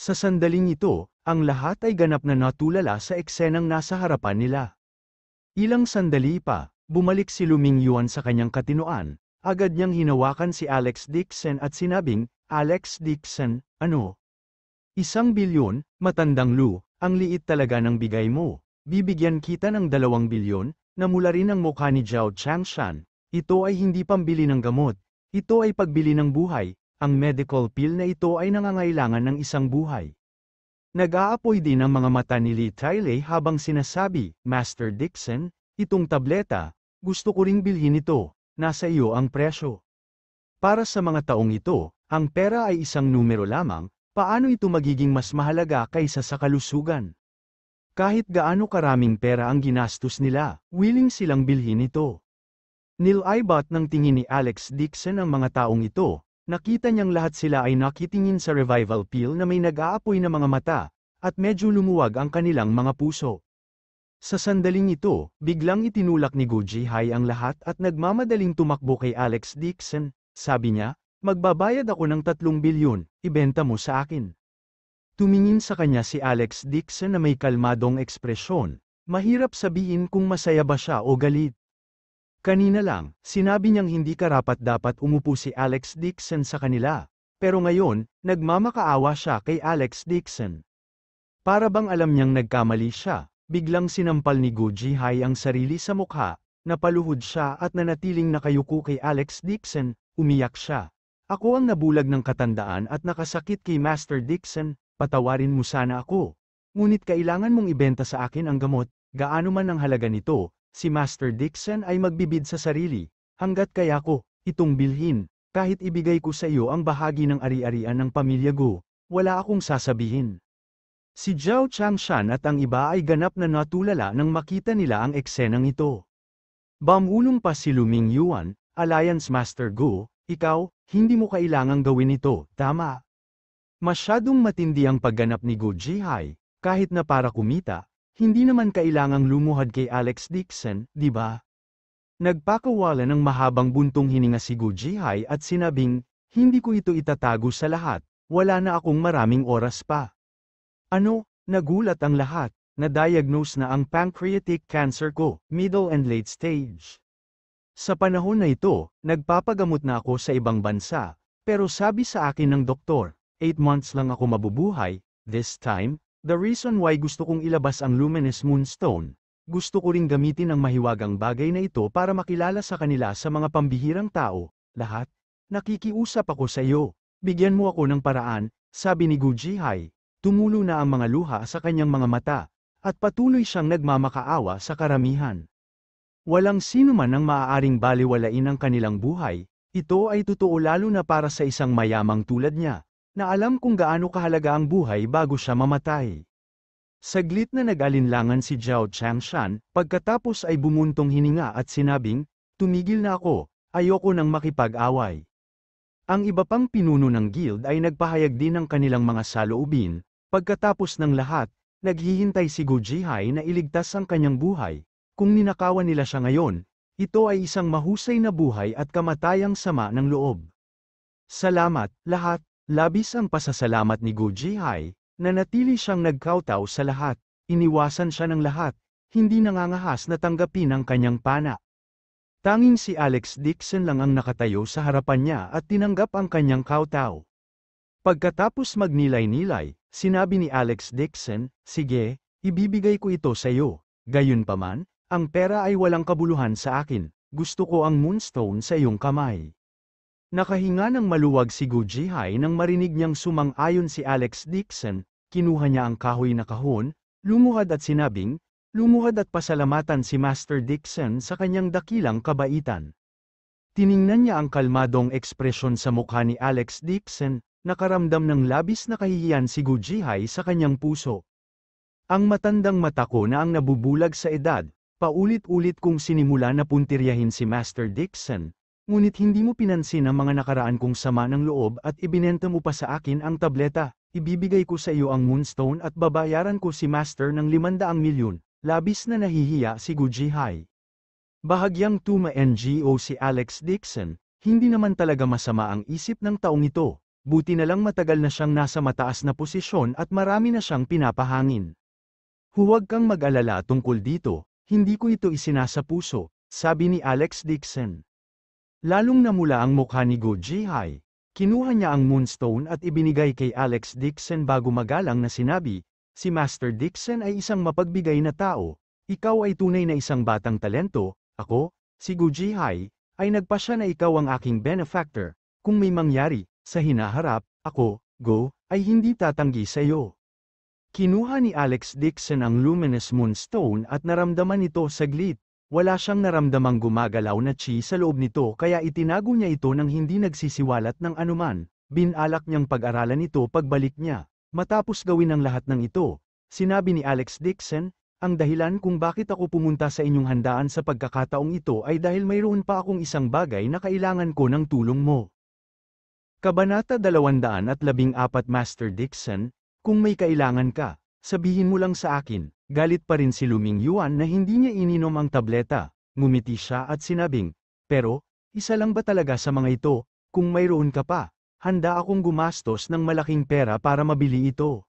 Sa sandaling ito, ang lahat ay ganap na natulala sa eksenang nasa harapan nila. Ilang sandali pa, bumalik si Lu Mingyuan sa kanyang katinoan, agad niyang hinawakan si Alex Dixon at sinabing, Alex Dixon, ano? 1 bilyon, matandang Lu, ang liit talaga ng bigay mo. Bibigyan kita ng 2 bilyon, namula rin ang mukha ni Zhao Changshan. Ito ay hindi pambili ng gamot. Ito ay pagbili ng buhay. Ang medical pill na ito ay nangangailangan ng isang buhay. Nag-aapoy din ang mga mata ni Li Tailei habang sinasabi, Master Dixon, itong tableta, gusto ko ring bilhin ito, nasa iyo ang presyo. Para sa mga taong ito, ang pera ay isang numero lamang. Paano ito magiging mas mahalaga kaysa sa kalusugan? Kahit gaano karaming pera ang ginastos nila, willing silang bilhin ito. Nilibot ng tingin ni Alex Dixon ang mga taong ito, nakita niyang lahat sila ay nakitingin sa revival pill na may nag-aapoy na mga mata, at medyo lumuwag ang kanilang mga puso. Sa sandaling ito, biglang itinulak ni Gu Jihai ang lahat at nagmamadaling tumakbo kay Alex Dixon, sabi niya, magbabayad ako ng 3 bilyon, ibenta mo sa akin. Tumingin sa kanya si Alex Dixon na may kalmadong ekspresyon, mahirap sabihin kung masaya ba siya o galit. Kanina lang, sinabi niyang hindi karapat-dapat umupo si Alex Dixon sa kanila, pero ngayon, nagmamakaawa siya kay Alex Dixon. Para bang alam niyang nagkamali siya, biglang sinampal ni Gu Jihai ang sarili sa mukha, napaluhod siya at nanatiling nakayuko kay Alex Dixon, umiyak siya. Ako ang nabulag ng katandaan at nakasakit kay Master Dixon, patawarin mo sana ako. Ngunit kailangan mong ibenta sa akin ang gamot, gaano man ang halaga nito, si Master Dixon ay magbibid sa sarili, hanggat kaya ko, itong bilhin, kahit ibigay ko sa iyo ang bahagi ng ari-arian ng pamilya Gu, wala akong sasabihin. Si Zhao Changshan at ang iba ay ganap na natulala nang makita nila ang eksenang ito. Bumulong pa si Lu Mingyuan, Alliance Master Gu, ikaw, hindi mo kailangang gawin ito, tama? Masyadong matindi ang pagganap ni Gu Jihai, kahit na para kumita, hindi naman kailangang lumuhad kay Alex Dixon, di ba? Nagpakawala ng mahabang buntong hininga si Gu Jihai at sinabing, hindi ko ito itatago sa lahat, wala na akong maraming oras pa. Ano, nagulat ang lahat, na-diagnose na ang pancreatic cancer ko, middle and late stage. Sa panahon na ito, nagpapagamot na ako sa ibang bansa, pero sabi sa akin ng doktor, 8 months lang ako mabubuhay. This time, the reason why gusto kong ilabas ang Luminous Moonstone, gusto ko ring gamitin ang mahiwagang bagay na ito para makilala sa kanila sa mga pambihirang tao, lahat. Nakikiusap ako sa iyo, bigyan mo ako ng paraan, sabi ni Gu Jihai. Tumulo na ang mga luha sa kanyang mga mata, at patuloy siyang nagmamakaawa sa karamihan. Walang sino man ang maaaring baliwalain ang kanilang buhay, ito ay totoo lalo na para sa isang mayamang tulad niya, na alam kung gaano kahalaga ang buhay bago siya mamatay. Saglit na nag-alinlangan si Zhao Changshan, pagkatapos ay bumuntong hininga at sinabing, tumigil na ako, ayoko nang makipag-away. Ang iba pang pinuno ng guild ay nagpahayag din ng kanilang mga saloobin, pagkatapos ng lahat, naghihintay si Gu Jihai na iligtas ang kanyang buhay. Kung ninakawan nila siya ngayon, ito ay isang mahusay na buhay at kamatayang sama ng loob. Salamat, lahat, labis ang pasasalamat ni Gu Jihai. Nanatili siyang nagkawtaw sa lahat, iniwasan siya ng lahat, hindi nangangahas na tanggapin ang kanyang pana. Tanging si Alex Dixon lang ang nakatayo sa harapan niya at tinanggap ang kanyang kawtaw. Pagkatapos magnilay-nilay, sinabi ni Alex Dixon, sige, ibibigay ko ito sa iyo. Gayunpaman, ang pera ay walang kabuluhan sa akin, gusto ko ang moonstone sa iyong kamay. Nakahinga ng maluwag si Gu Jihai nang marinig niyang sumang-ayon si Alex Dixon. Kinuha niya ang kahoy na kahon, lumuhad at sinabing, lumuhad at pasalamatan si Master Dixon sa kanyang dakilang kabaitan. Tiningnan niya ang kalmadong ekspresyon sa mukha ni Alex Dixon, nakaramdam ng labis na kahihiyan si Gu Jihai sa kanyang puso. Ang matandang mata ko na ang nabubulag sa edad, paulit-ulit kong sinimula na puntiryahin si Master Dixon, ngunit hindi mo pinansin ang mga nakaraan kong sama ng loob at ibinenta mo pa sa akin ang tableta. Ibibigay ko sa iyo ang moonstone at babayaran ko si Master ng 500 milyon, labis na nahihiya si Gu Jihai. Bahagyang tuma-NGO si Alex Dixon, hindi naman talaga masama ang isip ng taong ito, buti na lang matagal na siyang nasa mataas na posisyon at marami na siyang pinapahangin. Huwag kang mag-alala tungkol dito, hindi ko ito isinasa puso, sabi ni Alex Dixon. Lalong namula ang mukha ni Gu Jihai. Kinuha niya ang moonstone at ibinigay kay Alex Dixon bago magalang na sinabi, si Master Dixon ay isang mapagbigay na tao, ikaw ay tunay na isang batang talento, ako, si Gu Jihai, ay nagpasya na ikaw ang aking benefactor, kung may mangyari, sa hinaharap, ako, Go, ay hindi tatanggi sa iyo. Kinuha ni Alex Dixon ang luminous moonstone at naramdaman ito saglit. Wala siyang naramdamang gumagalaw na chi sa loob nito kaya itinago niya ito nang hindi nagsisiwalat ng anuman. Binalak niyang pag-aralan ito pagbalik niya. Matapos gawin ang lahat ng ito, sinabi ni Alex Dixon, ang dahilan kung bakit ako pumunta sa inyong handaan sa pagkakataong ito ay dahil mayroon pa akong isang bagay na kailangan ko ng tulong mo. Kabanata 214 Master Dixon, kung may kailangan ka, sabihin mo lang sa akin. Galit pa rin si Luming Yuan na hindi niya ininom ang tableta. Ngumiti siya at sinabing, pero, isa lang ba talaga sa mga ito, kung mayroon ka pa, handa akong gumastos ng malaking pera para mabili ito.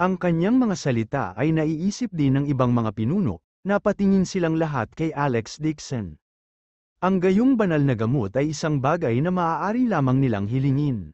Ang kanyang mga salita ay naiisip din ng ibang mga pinuno, napatingin silang lahat kay Alex Dixon. Ang gayong banal na gamot ay isang bagay na maaari lamang nilang hilingin.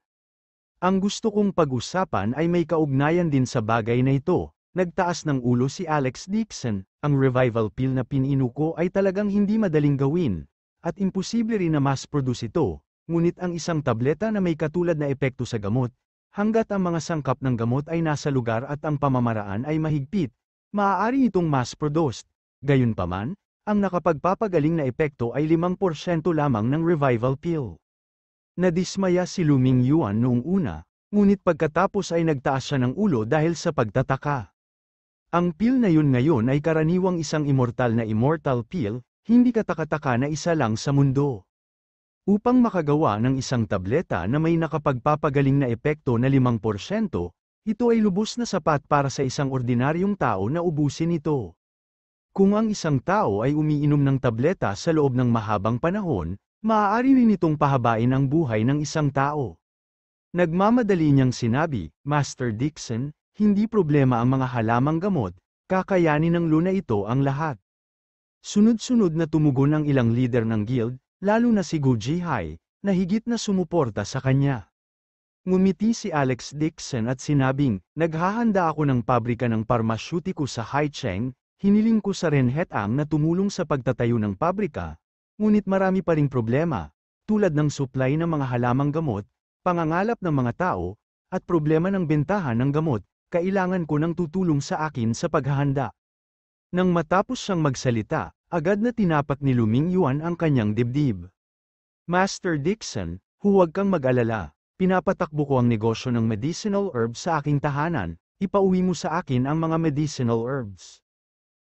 Ang gusto kong pag-usapan ay may kaugnayan din sa bagay na ito. Nagtaas ng ulo si Alex Dixon, ang revival pill na pinino ko ay talagang hindi madaling gawin, at imposible rin na mass-produce ito, ngunit ang isang tableta na may katulad na epekto sa gamot, hanggat ang mga sangkap ng gamot ay nasa lugar at ang pamamaraan ay mahigpit, maaari itong mass-produced. Gayunpaman, ang nakapagpapagaling na epekto ay 5% lamang ng revival pill. Nadismaya si Luming Yuan noong una, ngunit pagkatapos ay nagtaas siya ng ulo dahil sa pagtataka. Ang pill na yun ngayon ay karaniwang isang immortal pill, hindi katakataka na isa lang sa mundo. Upang makagawa ng isang tableta na may nakapagpapagaling na epekto na 5%, ito ay lubos na sapat para sa isang ordinaryong tao na ubusin ito. Kung ang isang tao ay umiinom ng tableta sa loob ng mahabang panahon, maaari rin itong pahabain ang buhay ng isang tao. Nagmamadali niyang sinabi, Master Dixon, hindi problema ang mga halamang gamot, kakayanin ng Luna ito ang lahat. Sunod-sunod na tumugon ang ilang leader ng guild, lalo na si Gu Jihai, na higit na sumuporta sa kanya. Ngumiti si Alex Dixon at sinabing, naghahanda ako ng pabrika ng parmasyutiko sa Haicheng, hiniling ko sa Renhetang na tumulong sa pagtatayo ng pabrika, ngunit marami pa ring problema, tulad ng supply ng mga halamang gamot, pangangalap ng mga tao, at problema ng bentahan ng gamot. Kailangan ko ng tutulong sa akin sa paghahanda. Nang matapos siyang magsalita, agad na tinapak ni Luming Yuan ang kanyang dibdib. Master Dixon, huwag kang mag-alala, pinapatakbo ko ang negosyo ng medicinal herb sa aking tahanan, ipauwi mo sa akin ang mga medicinal herbs.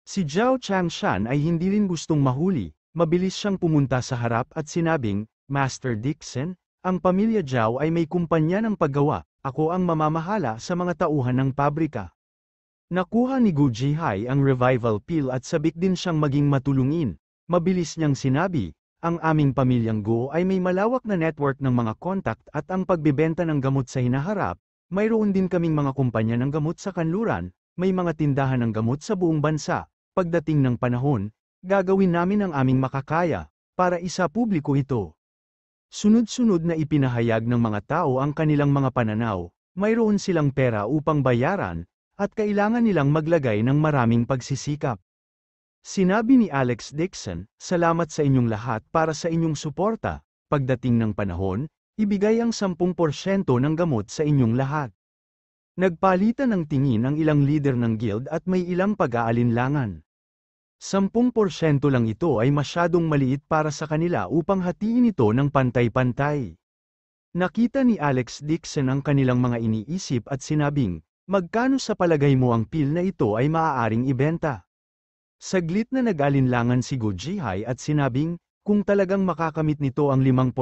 Si Zhao Changshan ay hindi rin gustong mahuli, mabilis siyang pumunta sa harap at sinabing, Master Dixon, ang pamilya Zhao ay may kumpanya ng paggawa, ako ang mamamahala sa mga tauhan ng pabrika. Nakuha ni Gu Jihai ang revival pill at sabik din siyang maging matulungin. Mabilis niyang sinabi, ang aming pamilyang Go ay may malawak na network ng mga contact at ang pagbebenta ng gamot sa hinaharap, mayroon din kaming mga kumpanya ng gamot sa kanluran, may mga tindahan ng gamot sa buong bansa. Pagdating ng panahon, gagawin namin ang aming makakaya, para isa publiko ito. Sunod-sunod na ipinahayag ng mga tao ang kanilang mga pananaw, mayroon silang pera upang bayaran, at kailangan nilang maglagay ng maraming pagsisikap. Sinabi ni Alex Dixon, salamat sa inyong lahat para sa inyong suporta, pagdating ng panahon, ibigay ang 10% ng gamot sa inyong lahat. Nagpalitan ng tingin ang ilang leader ng guild at may ilang pag-aalinlangan. 10% lang ito ay masyadong maliit para sa kanila upang hatiin ito ng pantay-pantay. Nakita ni Alex Dixon ang kanilang mga iniisip at sinabing, magkano sa palagay mo ang pill na ito ay maaaring ibenta? Saglit na nag-alinlangan si Gu Jihai at sinabing, kung talagang makakamit nito ang 5%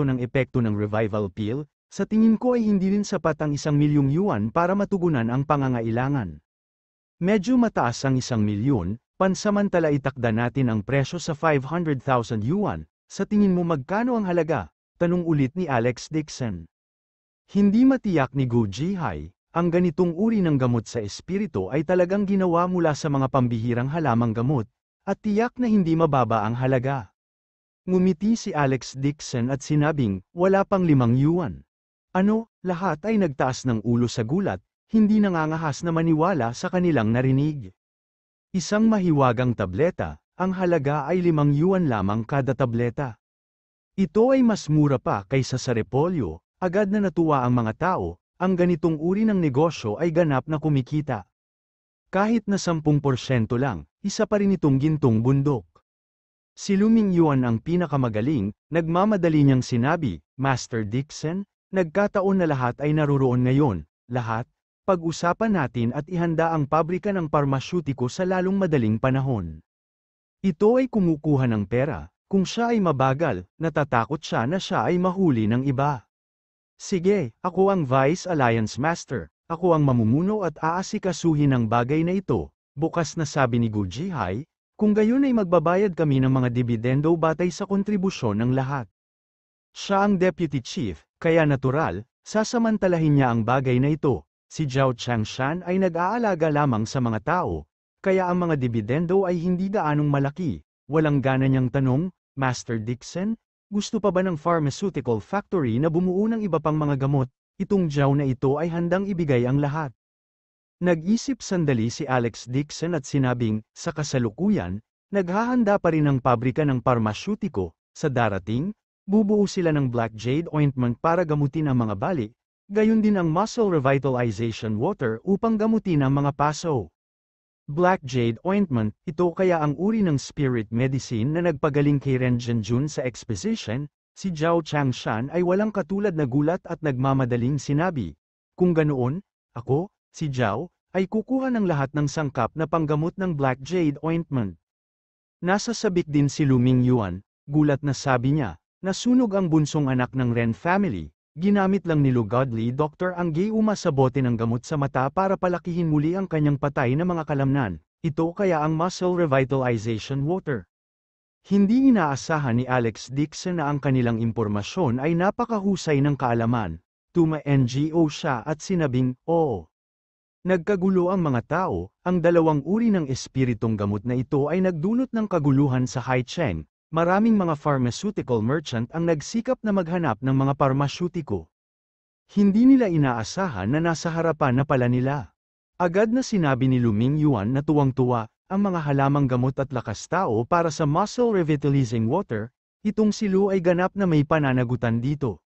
ng epekto ng revival pill, sa tingin ko ay hindi rin sapat ang 1,000,000 yuan para matugunan ang pangangailangan. Medyo mataas ang 1,000,000, pansamantala itakda natin ang presyo sa 500,000 yuan, sa tingin mo magkano ang halaga? Tanong ulit ni Alex Dixon. Hindi matiyak ni Gu Jihai, ang ganitong uri ng gamot sa espiritu ay talagang ginawa mula sa mga pambihirang halamang gamot, at tiyak na hindi mababa ang halaga. Ngumiti si Alex Dixon at sinabing, wala pang 5 yuan. Ano, lahat ay nagtaas ng ulo sa gulat, hindi nangangahas na maniwala sa kanilang narinig. Isang mahiwagang tableta, ang halaga ay 5 yuan lamang kada tableta. Ito ay mas mura pa kaysa sa repolyo, agad na natuwa ang mga tao, ang ganitong uri ng negosyo ay ganap na kumikita. Kahit na 10% lang, isa pa rin itong gintong bundok. Si Luming Yuan ang pinakamagaling, nagmamadali niyang sinabi, Master Dixon, nagkataon na lahat ay naruroon ngayon, lahat, pag-usapan natin at ihanda ang pabrika ng parmasyutiko sa lalong madaling panahon. Ito ay kumukuha ng pera, kung siya ay mabagal, natatakot siya na siya ay mahuli ng iba. Sige, ako ang Vice Alliance Master, ako ang mamumuno at aasikasuhin ang bagay na ito, bukas na sabi ni Gu Jihai, kung gayon ay magbabayad kami ng mga dibidendo batay sa kontribusyon ng lahat. Siya ang Deputy Chief, kaya natural, sasamantalahin niya ang bagay na ito. Si Zhao Changshan ay nag-aalaga lamang sa mga tao, kaya ang mga dibidendo ay hindi gaanong malaki. Walang gana niyang tanong, Master Dixon, gusto pa ba ng pharmaceutical factory na bumuo ng iba pang mga gamot? Itong Zhao na ito ay handang ibigay ang lahat. Nag-isip sandali si Alex Dixon at sinabing, sa kasalukuyan, naghahanda pa rin ang pabrika ng parmasyutiko, sa darating, bubuo sila ng Black Jade Ointment para gamutin ang mga bali, gayon din ang Muscle Revitalization Water upang gamutin ang mga paso. Black Jade Ointment, ito kaya ang uri ng spirit medicine na nagpagaling kay Ren Zhenjun sa exposition. Si Zhao Changshan ay walang katulad na gulat at nagmamadaling sinabi, kung ganoon, ako, si Zhao, ay kukuha ng lahat ng sangkap na panggamot ng Black Jade Ointment. Nasa sabik din si Luming Yuan, gulat na sabi niya, nasunog ang bunsong anak ng Ren family. Ginamit lang ni Lu Godly Doctor ang Geuma sa bote ng gamot sa mata para palakihin muli ang kanyang patay na mga kalamnan, ito kaya ang Muscle Revitalization Water. Hindi inaasahan ni Alex Dixon na ang kanilang impormasyon ay napakahusay ng kaalaman, tuma-NGO siya at sinabing, oo. Nagkagulo ang mga tao, ang dalawang uri ng espiritong gamot na ito ay nagdulot ng kaguluhan sa Haicheng. Maraming mga pharmaceutical merchant ang nagsikap na maghanap ng mga parmasyutiko. Hindi nila inaasahan na nasa harapan na pala nila. Agad na sinabi ni Luming Yuan na tuwang-tuwa, ang mga halamang gamot at lakas tao para sa muscle revitalizing water, itong si Lu ay ganap na may pananagutan dito.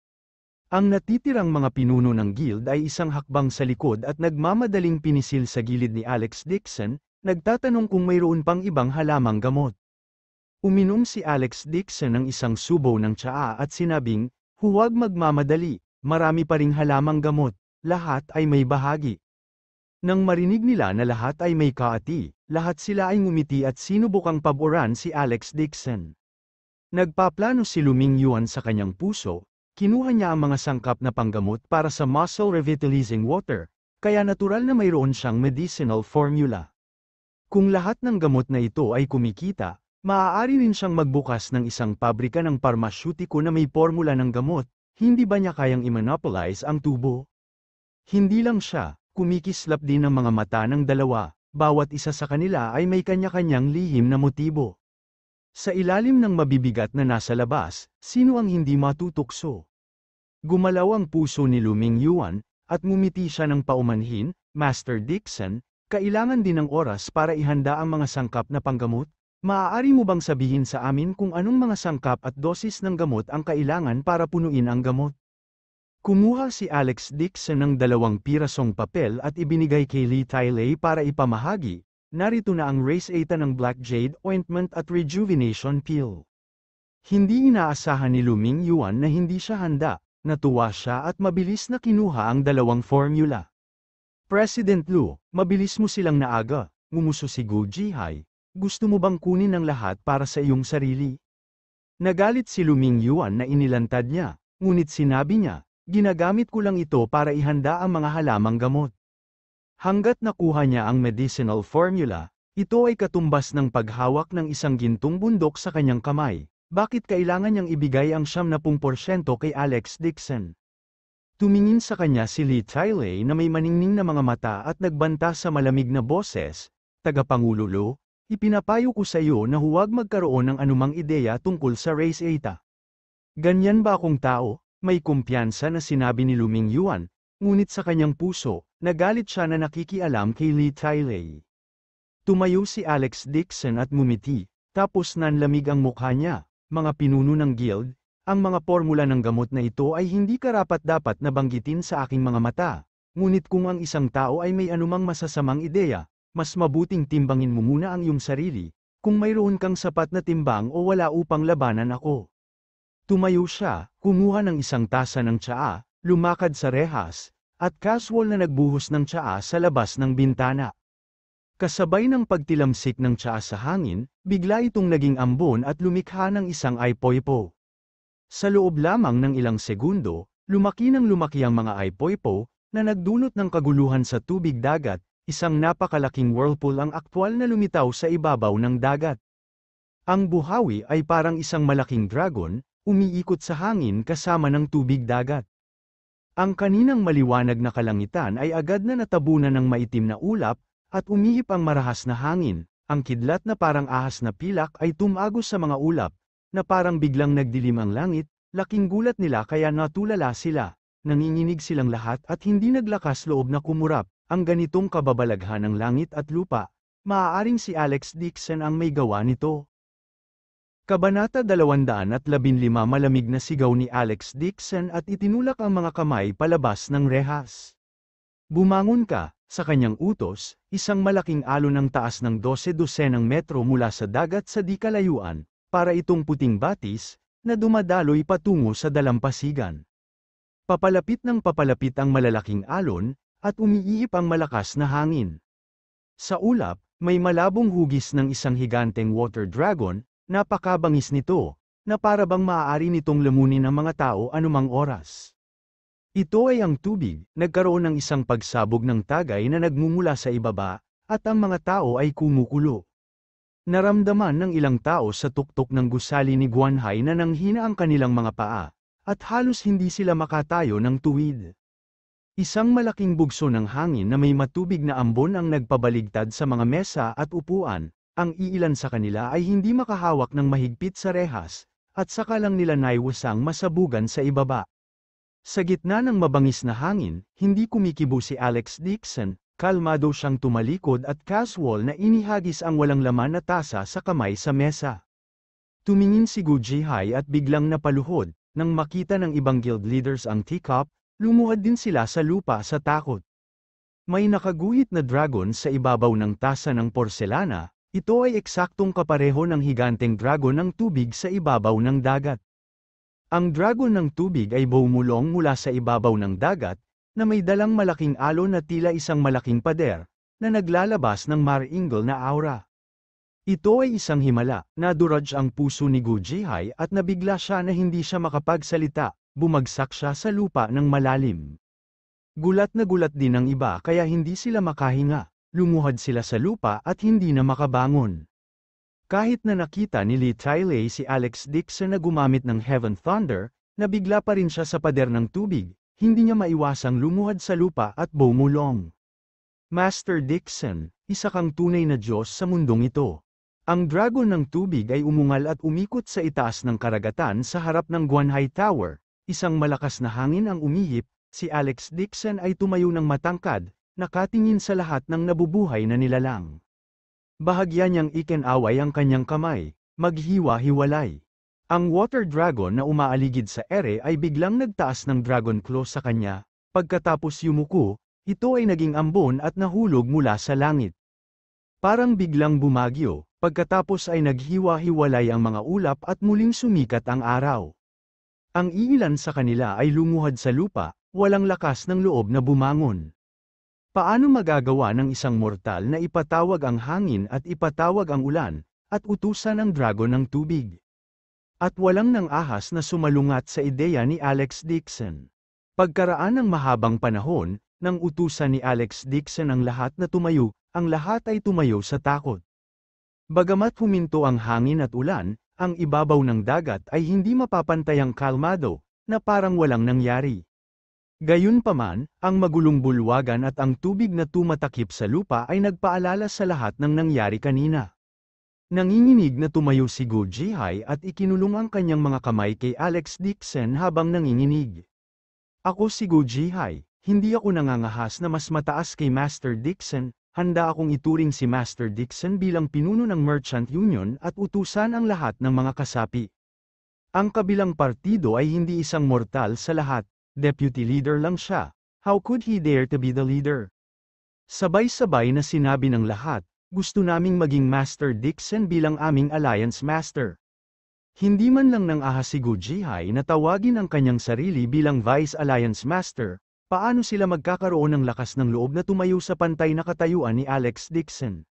Ang natitirang mga pinuno ng guild ay isang hakbang sa likod at nagmamadaling pinisil sa gilid ni Alex Dixon, nagtatanong kung mayroon pang ibang halamang gamot. Uminom si Alex Dixon ng isang subo ng tsaa at sinabing, huwag magmamadali, marami pa ring halamang gamot, lahat ay may bahagi. Nang marinig nila na lahat ay may kaati, lahat sila ay ngumiti at sinubukang paboran si Alex Dixon. Nagpaplano si Luming Yuan sa kanyang puso, kinuha niya ang mga sangkap na panggamot para sa muscle revitalizing water, kaya natural na mayroon siyang medicinal formula. Kung lahat ng gamot na ito ay kumikita, maaari rin siyang magbukas ng isang pabrika ng parmasyutiko na may formula ng gamot, hindi ba niya kayang i-monopolize ang tubo? Hindi lang siya, kumikislap din ang mga mata ng dalawa, bawat isa sa kanila ay may kanya-kanyang lihim na motibo. Sa ilalim ng mabibigat na nasa labas, sino ang hindi matutukso? Gumalaw ang puso ni Luming Yuan, at ngumiti siya ng paumanhin, Master Dixon, kailangan din ng oras para ihanda ang mga sangkap na panggamot? Maaari mo bang sabihin sa amin kung anong mga sangkap at dosis ng gamot ang kailangan para punuin ang gamot? Kumuha si Alex Dixon ng 2 pirasong papel at ibinigay kay Lee Tylay para ipamahagi. Narito na ang Race 8 ng Black Jade Ointment at Rejuvenation Pill. Hindi inaasahan ni Luming Yuan na hindi siya handa, natuwa siya at mabilis na kinuha ang 2 formula. President Lu, mabilis mo silang naaga, ngumuso si Gu Jihai. Gusto mo bang kunin ang lahat para sa iyong sarili? Nagalit si Luming Yuan na inilantad niya, ngunit sinabi niya, ginagamit ko lang ito para ihanda ang mga halamang gamot. Hanggat nakuha niya ang medicinal formula, ito ay katumbas ng paghawak ng isang gintong bundok sa kanyang kamay. Bakit kailangan niyang ibigay ang 70% kay Alex Dixon? Tumingin sa kanya si Lee Tylay na may maningning na mga mata at nagbanta sa malamig na boses, Tagapangulo Lu, ipinapayo ko sa iyo na huwag magkaroon ng anumang ideya tungkol sa Race 8. Ganyan ba akong tao? May kumpiyansa na sinabi ni Luming Yuan, ngunit sa kanyang puso, nagalit siya na nakikialam kay Lee Tylay. Tumayo si Alex Dixon at ngumiti, tapos nanlamig ang mukha niya, mga pinuno ng guild, ang mga formula ng gamot na ito ay hindi karapat-dapat na banggitin sa aking mga mata, ngunit kung ang isang tao ay may anumang masasamang ideya, mas mabuting timbangin mo muna ang iyong sarili, kung mayroon kang sapat na timbang o wala upang labanan ako. Tumayo siya, kumuha ng isang tasa ng tsaa, lumakad sa rehas, at casual na nagbuhos ng tsaa sa labas ng bintana. Kasabay ng pagtilamsik ng tsaa sa hangin, bigla itong naging ambon at lumikha ng isang ipoipo. Sa loob lamang ng ilang segundo, lumaki ang mga ipoipo, na nagdulot ng kaguluhan sa tubig dagat, isang napakalaking whirlpool ang aktwal na lumitaw sa ibabaw ng dagat. Ang buhawi ay parang isang malaking dragon, umiikot sa hangin kasama ng tubig dagat. Ang kaninang maliwanag na kalangitan ay agad na natabunan ng maitim na ulap, at umihip ang marahas na hangin, ang kidlat na parang ahas na pilak ay tumagos sa mga ulap, na parang biglang nagdilim ang langit, laking gulat nila kaya natulala sila, nanginginig silang lahat at hindi naglakas loob na kumurap, ang ganitong kababalaghan ng langit at lupa, maaaring si Alex Dixon ang may gawa nito. Kabanata 215 Malamig na sigaw ni Alex Dixon at itinulak ang mga kamay palabas ng rehas. Bumangon ka, sa kanyang utos, isang malaking alon ng taas ng 12 dosenang metro mula sa dagat sa di kalayuan, para itong puting batis, na dumadaloy patungo sa dalampasigan. Papalapit ng papalapit ang malalaking alon, at umiiip ang malakas na hangin. Sa ulap, may malabong hugis ng isang higanteng water dragon, napakabangis nito, na para bang maaari nitong lamunin ng mga tao anumang oras. Ito ay ang tubig, nagkaroon ng isang pagsabog ng tagay na nagmumula sa ibaba, at ang mga tao ay kumukulo. Naramdaman ng ilang tao sa tuktok ng gusali ni Guanhai na nanghina ang kanilang mga paa, at halos hindi sila makatayo ng tuwid. Isang malaking bugso ng hangin na may matubig na ambon ang nagpabaligtad sa mga mesa at upuan, ang iilan sa kanila ay hindi makahawak ng mahigpit sa rehas, at saka lang nila naiwasang masabugan sa ibaba. Sa gitna ng mabangis na hangin, hindi kumikibo si Alex Dixon, kalmado siyang tumalikod at casual na inihagis ang walang laman na tasa sa kamay sa mesa. Tumingin si Gu Jihai at biglang napaluhod, nang makita ng ibang guild leaders ang teacup, lumuhad din sila sa lupa sa takot. May nakaguhit na dragon sa ibabaw ng tasa ng porselana, ito ay eksaktong kapareho ng higanteng dragon ng tubig sa ibabaw ng dagat. Ang dragon ng tubig ay bumulong mula sa ibabaw ng dagat, na may dalang malaking alon na tila isang malaking pader, na naglalabas ng maringal na aura. Ito ay isang himala, naduraj ang puso ni Gu Jihai at nabigla siya na hindi siya makapagsalita, bumagsak siya sa lupa ng malalim. Gulat na gulat din ang iba kaya hindi sila makahinga, lumuhad sila sa lupa at hindi na makabangon. Kahit na nakita ni Lee Tailei si Alex Dixon na gumamit ng Heaven Thunder, nabigla pa rin siya sa pader ng tubig, hindi niya maiwasang lumuhad sa lupa at bumulong. Master Dixon, isa kang tunay na Diyos sa mundong ito. Ang dragon ng tubig ay umungal at umikot sa itaas ng karagatan sa harap ng Guanhai Tower, isang malakas na hangin ang umihip, si Alex Dixon ay tumayo ng matangkad, nakatingin sa lahat ng nabubuhay na nilalang. Bahagya niyang ikinaway ang kanyang kamay, maghiwa-hiwalay. Ang water dragon na umaaligid sa ere ay biglang nagtaas ng dragon claw sa kanya, pagkatapos yumuko, ito ay naging ambon at nahulog mula sa langit. Parang biglang bumagyo, pagkatapos ay naghiwa-hiwalay ang mga ulap at muling sumikat ang araw. Ang iilan sa kanila ay lumuhad sa lupa, walang lakas ng loob na bumangon. Paano magagawa ng isang mortal na ipatawag ang hangin at ipatawag ang ulan, at utusan ang dragon ng tubig? At walang nang ahas na sumalungat sa ideya ni Alex Dixon. Pagkaraan ng mahabang panahon, nang utusan ni Alex Dixon ang lahat na tumayo, ang lahat ay tumayo sa takot. Bagamat huminto ang hangin at ulan, ang ibabaw ng dagat ay hindi mapapantayang kalmado, na parang walang nangyari. Gayunpaman, ang magulong bulwagan at ang tubig na tumatakip sa lupa ay nagpaalala sa lahat ng nangyari kanina. Nanginginig na tumayo si Gu Jihai at ikinulong ang kanyang mga kamay kay Alex Dixon habang nanginginig. Ako si Gu Jihai, hindi ako nangangahas na mas mataas kay Master Dixon, handa akong ituring si Master Dixon bilang pinuno ng Merchant Union at utusan ang lahat ng mga kasapi. Ang kabilang partido ay hindi isang mortal sa lahat. Deputy leader lang siya. How could he dare to be the leader? Sabay-sabay na sinabi ng lahat, gusto naming maging Master Dixon bilang aming Alliance Master. Hindi man lang nang ahas si Gu Jihai na tawagin ang kanyang sarili bilang Vice Alliance Master, paano sila magkakaroon ng lakas ng loob na tumayo sa pantay na katayuan ni Alex Dixon?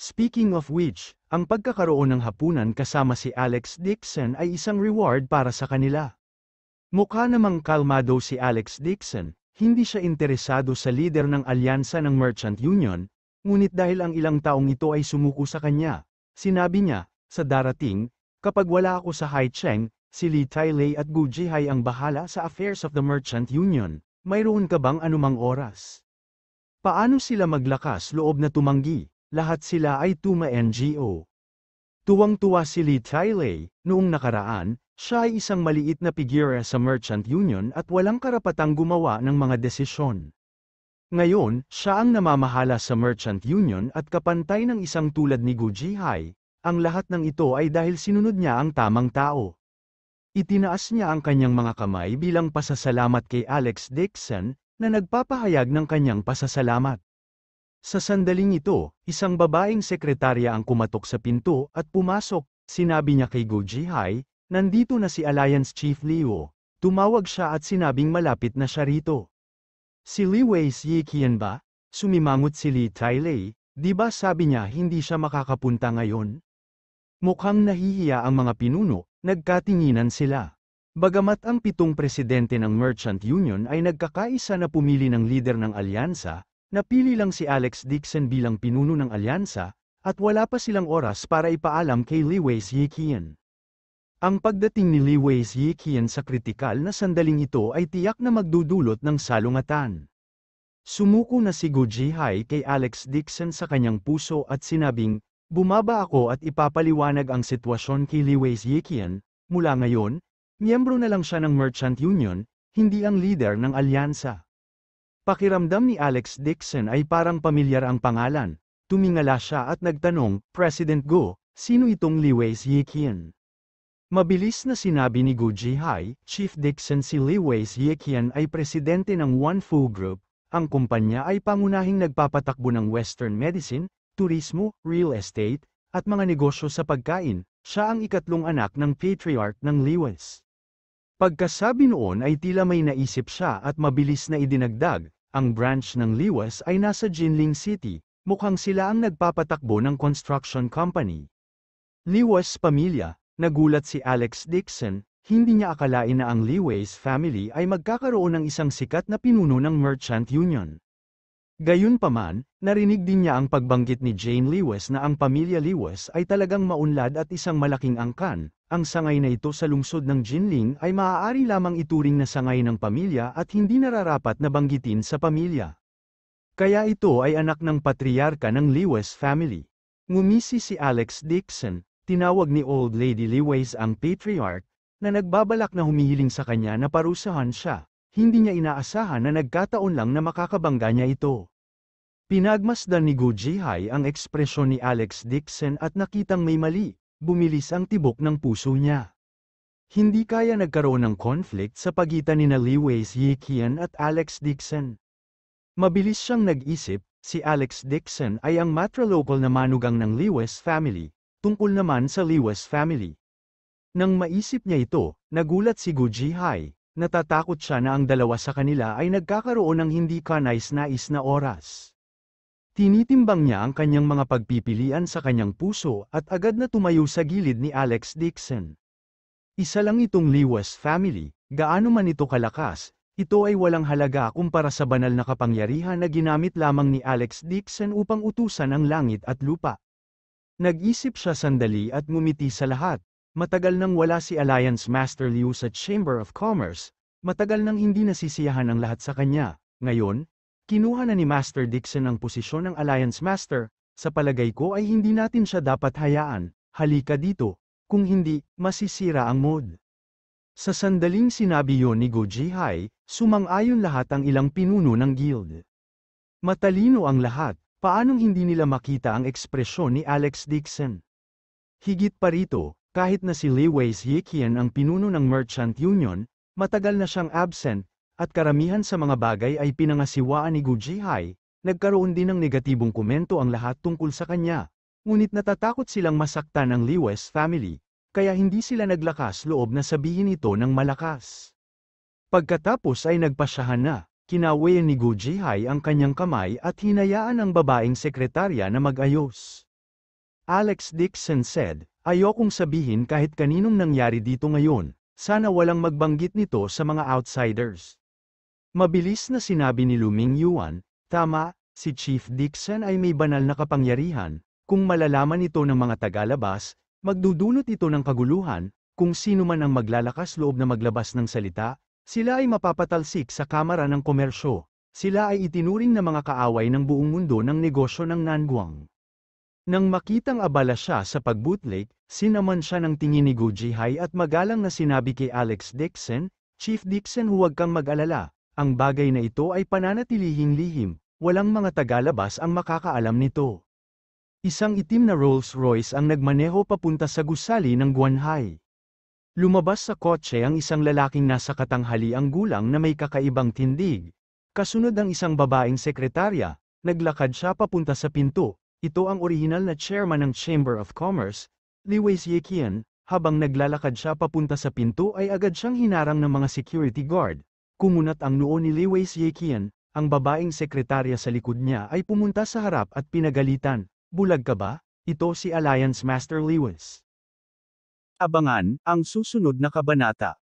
Speaking of which, ang pagkakaroon ng hapunan kasama si Alex Dixon ay isang reward para sa kanila. Mukha namang kalmado si Alex Dixon, hindi siya interesado sa leader ng alyansa ng Merchant Union, ngunit dahil ang ilang taong ito ay sumuko sa kanya, sinabi niya, sa darating, kapag wala ako sa Haicheng, si Lee Tailei at Gu Jihai ang bahala sa affairs of the Merchant Union, mayroon ka bang anumang oras? Paano sila maglakas loob na tumanggi? Lahat sila ay tuma-NGO. Tuwang-tuwa si Lee Tailei, noong nakaraan, siya ay isang maliit na figura sa Merchant Union at walang karapatang gumawa ng mga desisyon. Ngayon, siya ang namamahala sa Merchant Union at kapantay ng isang tulad ni Gu Jihai, ang lahat ng ito ay dahil sinunod niya ang tamang tao. Itinaas niya ang kanyang mga kamay bilang pasasalamat kay Alex Dixon, na nagpapahayag ng kanyang pasasalamat. Sa sandaling ito, isang babaeng sekretarya ang kumatok sa pinto at pumasok, sinabi niya kay Gu Jihai, nandito na si Alliance Chief Liu. Tumawag siya at sinabing malapit na siya rito. Si Li Weixian ba? Sumimangot si Lee Tailei, di ba sabi niya hindi siya makakapunta ngayon? Mukhang nahihiya ang mga pinuno, nagkatinginan sila. Bagamat ang 7 presidente ng Merchant Union ay nagkakaisa na pumili ng leader ng alyansa, napili lang si Alex Dixon bilang pinuno ng alyansa, at wala pa silang oras para ipaalam kay Li Weixian. Ang pagdating ni Li Weixian sa kritikal na sandaling ito ay tiyak na magdudulot ng salungatan. Sumuko na si Gu Jihai kay Alex Dixon sa kanyang puso at sinabing, bumaba ako at ipapaliwanag ang sitwasyon kay Li Weixian, mula ngayon, miyembro na lang siya ng Merchant Union, hindi ang leader ng alyansa. Pakiramdam ni Alex Dixon ay parang pamilyar ang pangalan, tumingala siya at nagtanong, President Gu, sino itong Li Weixian? Mabilis na sinabi ni Gu Jihai, Chief Dixon si Li Weixian ay presidente ng Wanfu Group, ang kumpanya ay pangunahing nagpapatakbo ng Western medicine, turismo, real estate, at mga negosyo sa pagkain, siya ang ikatlong anak ng patriarch ng Liwes. Pagkasabi noon ay tila may naisip siya at mabilis na idinagdag, ang branch ng Liwas ay nasa Jinling City, mukhang sila ang nagpapatakbo ng construction company. Liwas pamilya, nagulat si Alex Dixon, hindi niya akalain na ang Liwas family ay magkakaroon ng isang sikat na pinuno ng Merchant Union. Gayunpaman, narinig din niya ang pagbanggit ni Jane Liwas na ang pamilya Liwas ay talagang maunlad at isang malaking angkan. Ang sangay na ito sa lungsod ng Jinling ay maaari lamang ituring na sangay ng pamilya at hindi nararapat na banggitin sa pamilya. Kaya ito ay anak ng patriarka ng Liwas family. Ngumisi si Alex Dixon, tinawag ni Old Lady Liwas ang patriarch, na nagbabalak na humihiling sa kanya na parusahan siya. Hindi niya inaasahan na nagkataon lang na makakabangga niya ito. Pinagmasdan ni Gu Jihai ang ekspresyon ni Alex Dixon at nakitang may mali, bumilis ang tibok ng puso niya. Hindi kaya nagkaroon ng conflict sa pagitan ni Liwas Yiqian at Alex Dixon. Mabilis siyang nag-isip, si Alex Dixon ay ang matrilocal na manugang ng Liwas family, tungkol naman sa Liwas family. Nang maisip niya ito, nagulat si Gu Jihai. Natatakot siya na ang dalawa sa kanila ay nagkakaroon ng hindi kanais-nais na oras. Tinitimbang niya ang kanyang mga pagpipilian sa kanyang puso at agad na tumayo sa gilid ni Alex Dixon. Isa lang itong Liwas family, gaano man ito kalakas, ito ay walang halaga kumpara sa banal na kapangyarihan na ginamit lamang ni Alex Dixon upang utusan ang langit at lupa. Nag-isip siya sandali at ngumiti sa lahat. Matagal nang wala si Alliance Master Liu sa Chamber of Commerce, matagal nang hindi nasisiyahan ang lahat sa kanya. Ngayon, kinuha na ni Master Dixon ang posisyon ng Alliance Master, sa palagay ko ay hindi natin siya dapat hayaan, halika dito, kung hindi, masisira ang mood. Sa sandaling sinabi yon ni Gu Jihai, sumang-ayon lahat ang ilang pinuno ng guild. Matalino ang lahat, paanong hindi nila makita ang ekspresyon ni Alex Dixon? Higit pa rito, kahit na si Liwas Yiqian ang pinuno ng Merchant Union, matagal na siyang absent, at karamihan sa mga bagay ay pinangasiwaan ni Gu Jihai, nagkaroon din ng negatibong komento ang lahat tungkol sa kanya. Ngunit natatakot silang masaktan ang Liwas family, kaya hindi sila naglakas loob na sabihin ito ng malakas. Pagkatapos ay nagpasyahan na, kinawayan ni Gu Jihai ang kanyang kamay at hinayaan ang babaeng sekretarya na mag-ayos. Alex Dixon said, ayokong sabihin kahit kaninong nangyari dito ngayon, sana walang magbanggit nito sa mga outsiders. Mabilis na sinabi ni Luming Yuan, tama, si Chief Dixon ay may banal na kapangyarihan, kung malalaman ito ng mga tagalabas, magdudulot ito ng kaguluhan, kung sino man ang maglalakas loob na maglabas ng salita, sila ay mapapatalsik sa Kamara ng Komersyo, sila ay itinuring na mga kaaway ng buong mundo ng negosyo ng Nanguang. Nang makitang abala siya sa pag-bootleg, sinaman siya ng tingin ni Gu Jihai at magalang na sinabi kay Alex Dixon, Chief Dixon huwag kang mag-alala, ang bagay na ito ay pananatilihing lihim, walang mga tagalabas ang makakaalam nito. Isang itim na Rolls-Royce ang nagmaneho papunta sa gusali ng Guanhai. Lumabas sa kotse ang isang lalaking nasa katanghaliang gulang na may kakaibang tindig. Kasunod ang isang babaeng sekretarya, naglakad siya papunta sa pinto. Ito ang orihinal na chairman ng Chamber of Commerce, Liwas Yiqian, habang naglalakad siya papunta sa pinto ay agad siyang hinarang ng mga security guard. Kumunat ang noo ni Liwas Yiqian, ang babaeng sekretarya sa likod niya ay pumunta sa harap at pinagalitan, bulag ka ba? Ito si Alliance Master Liwas. Abangan ang susunod na kabanata.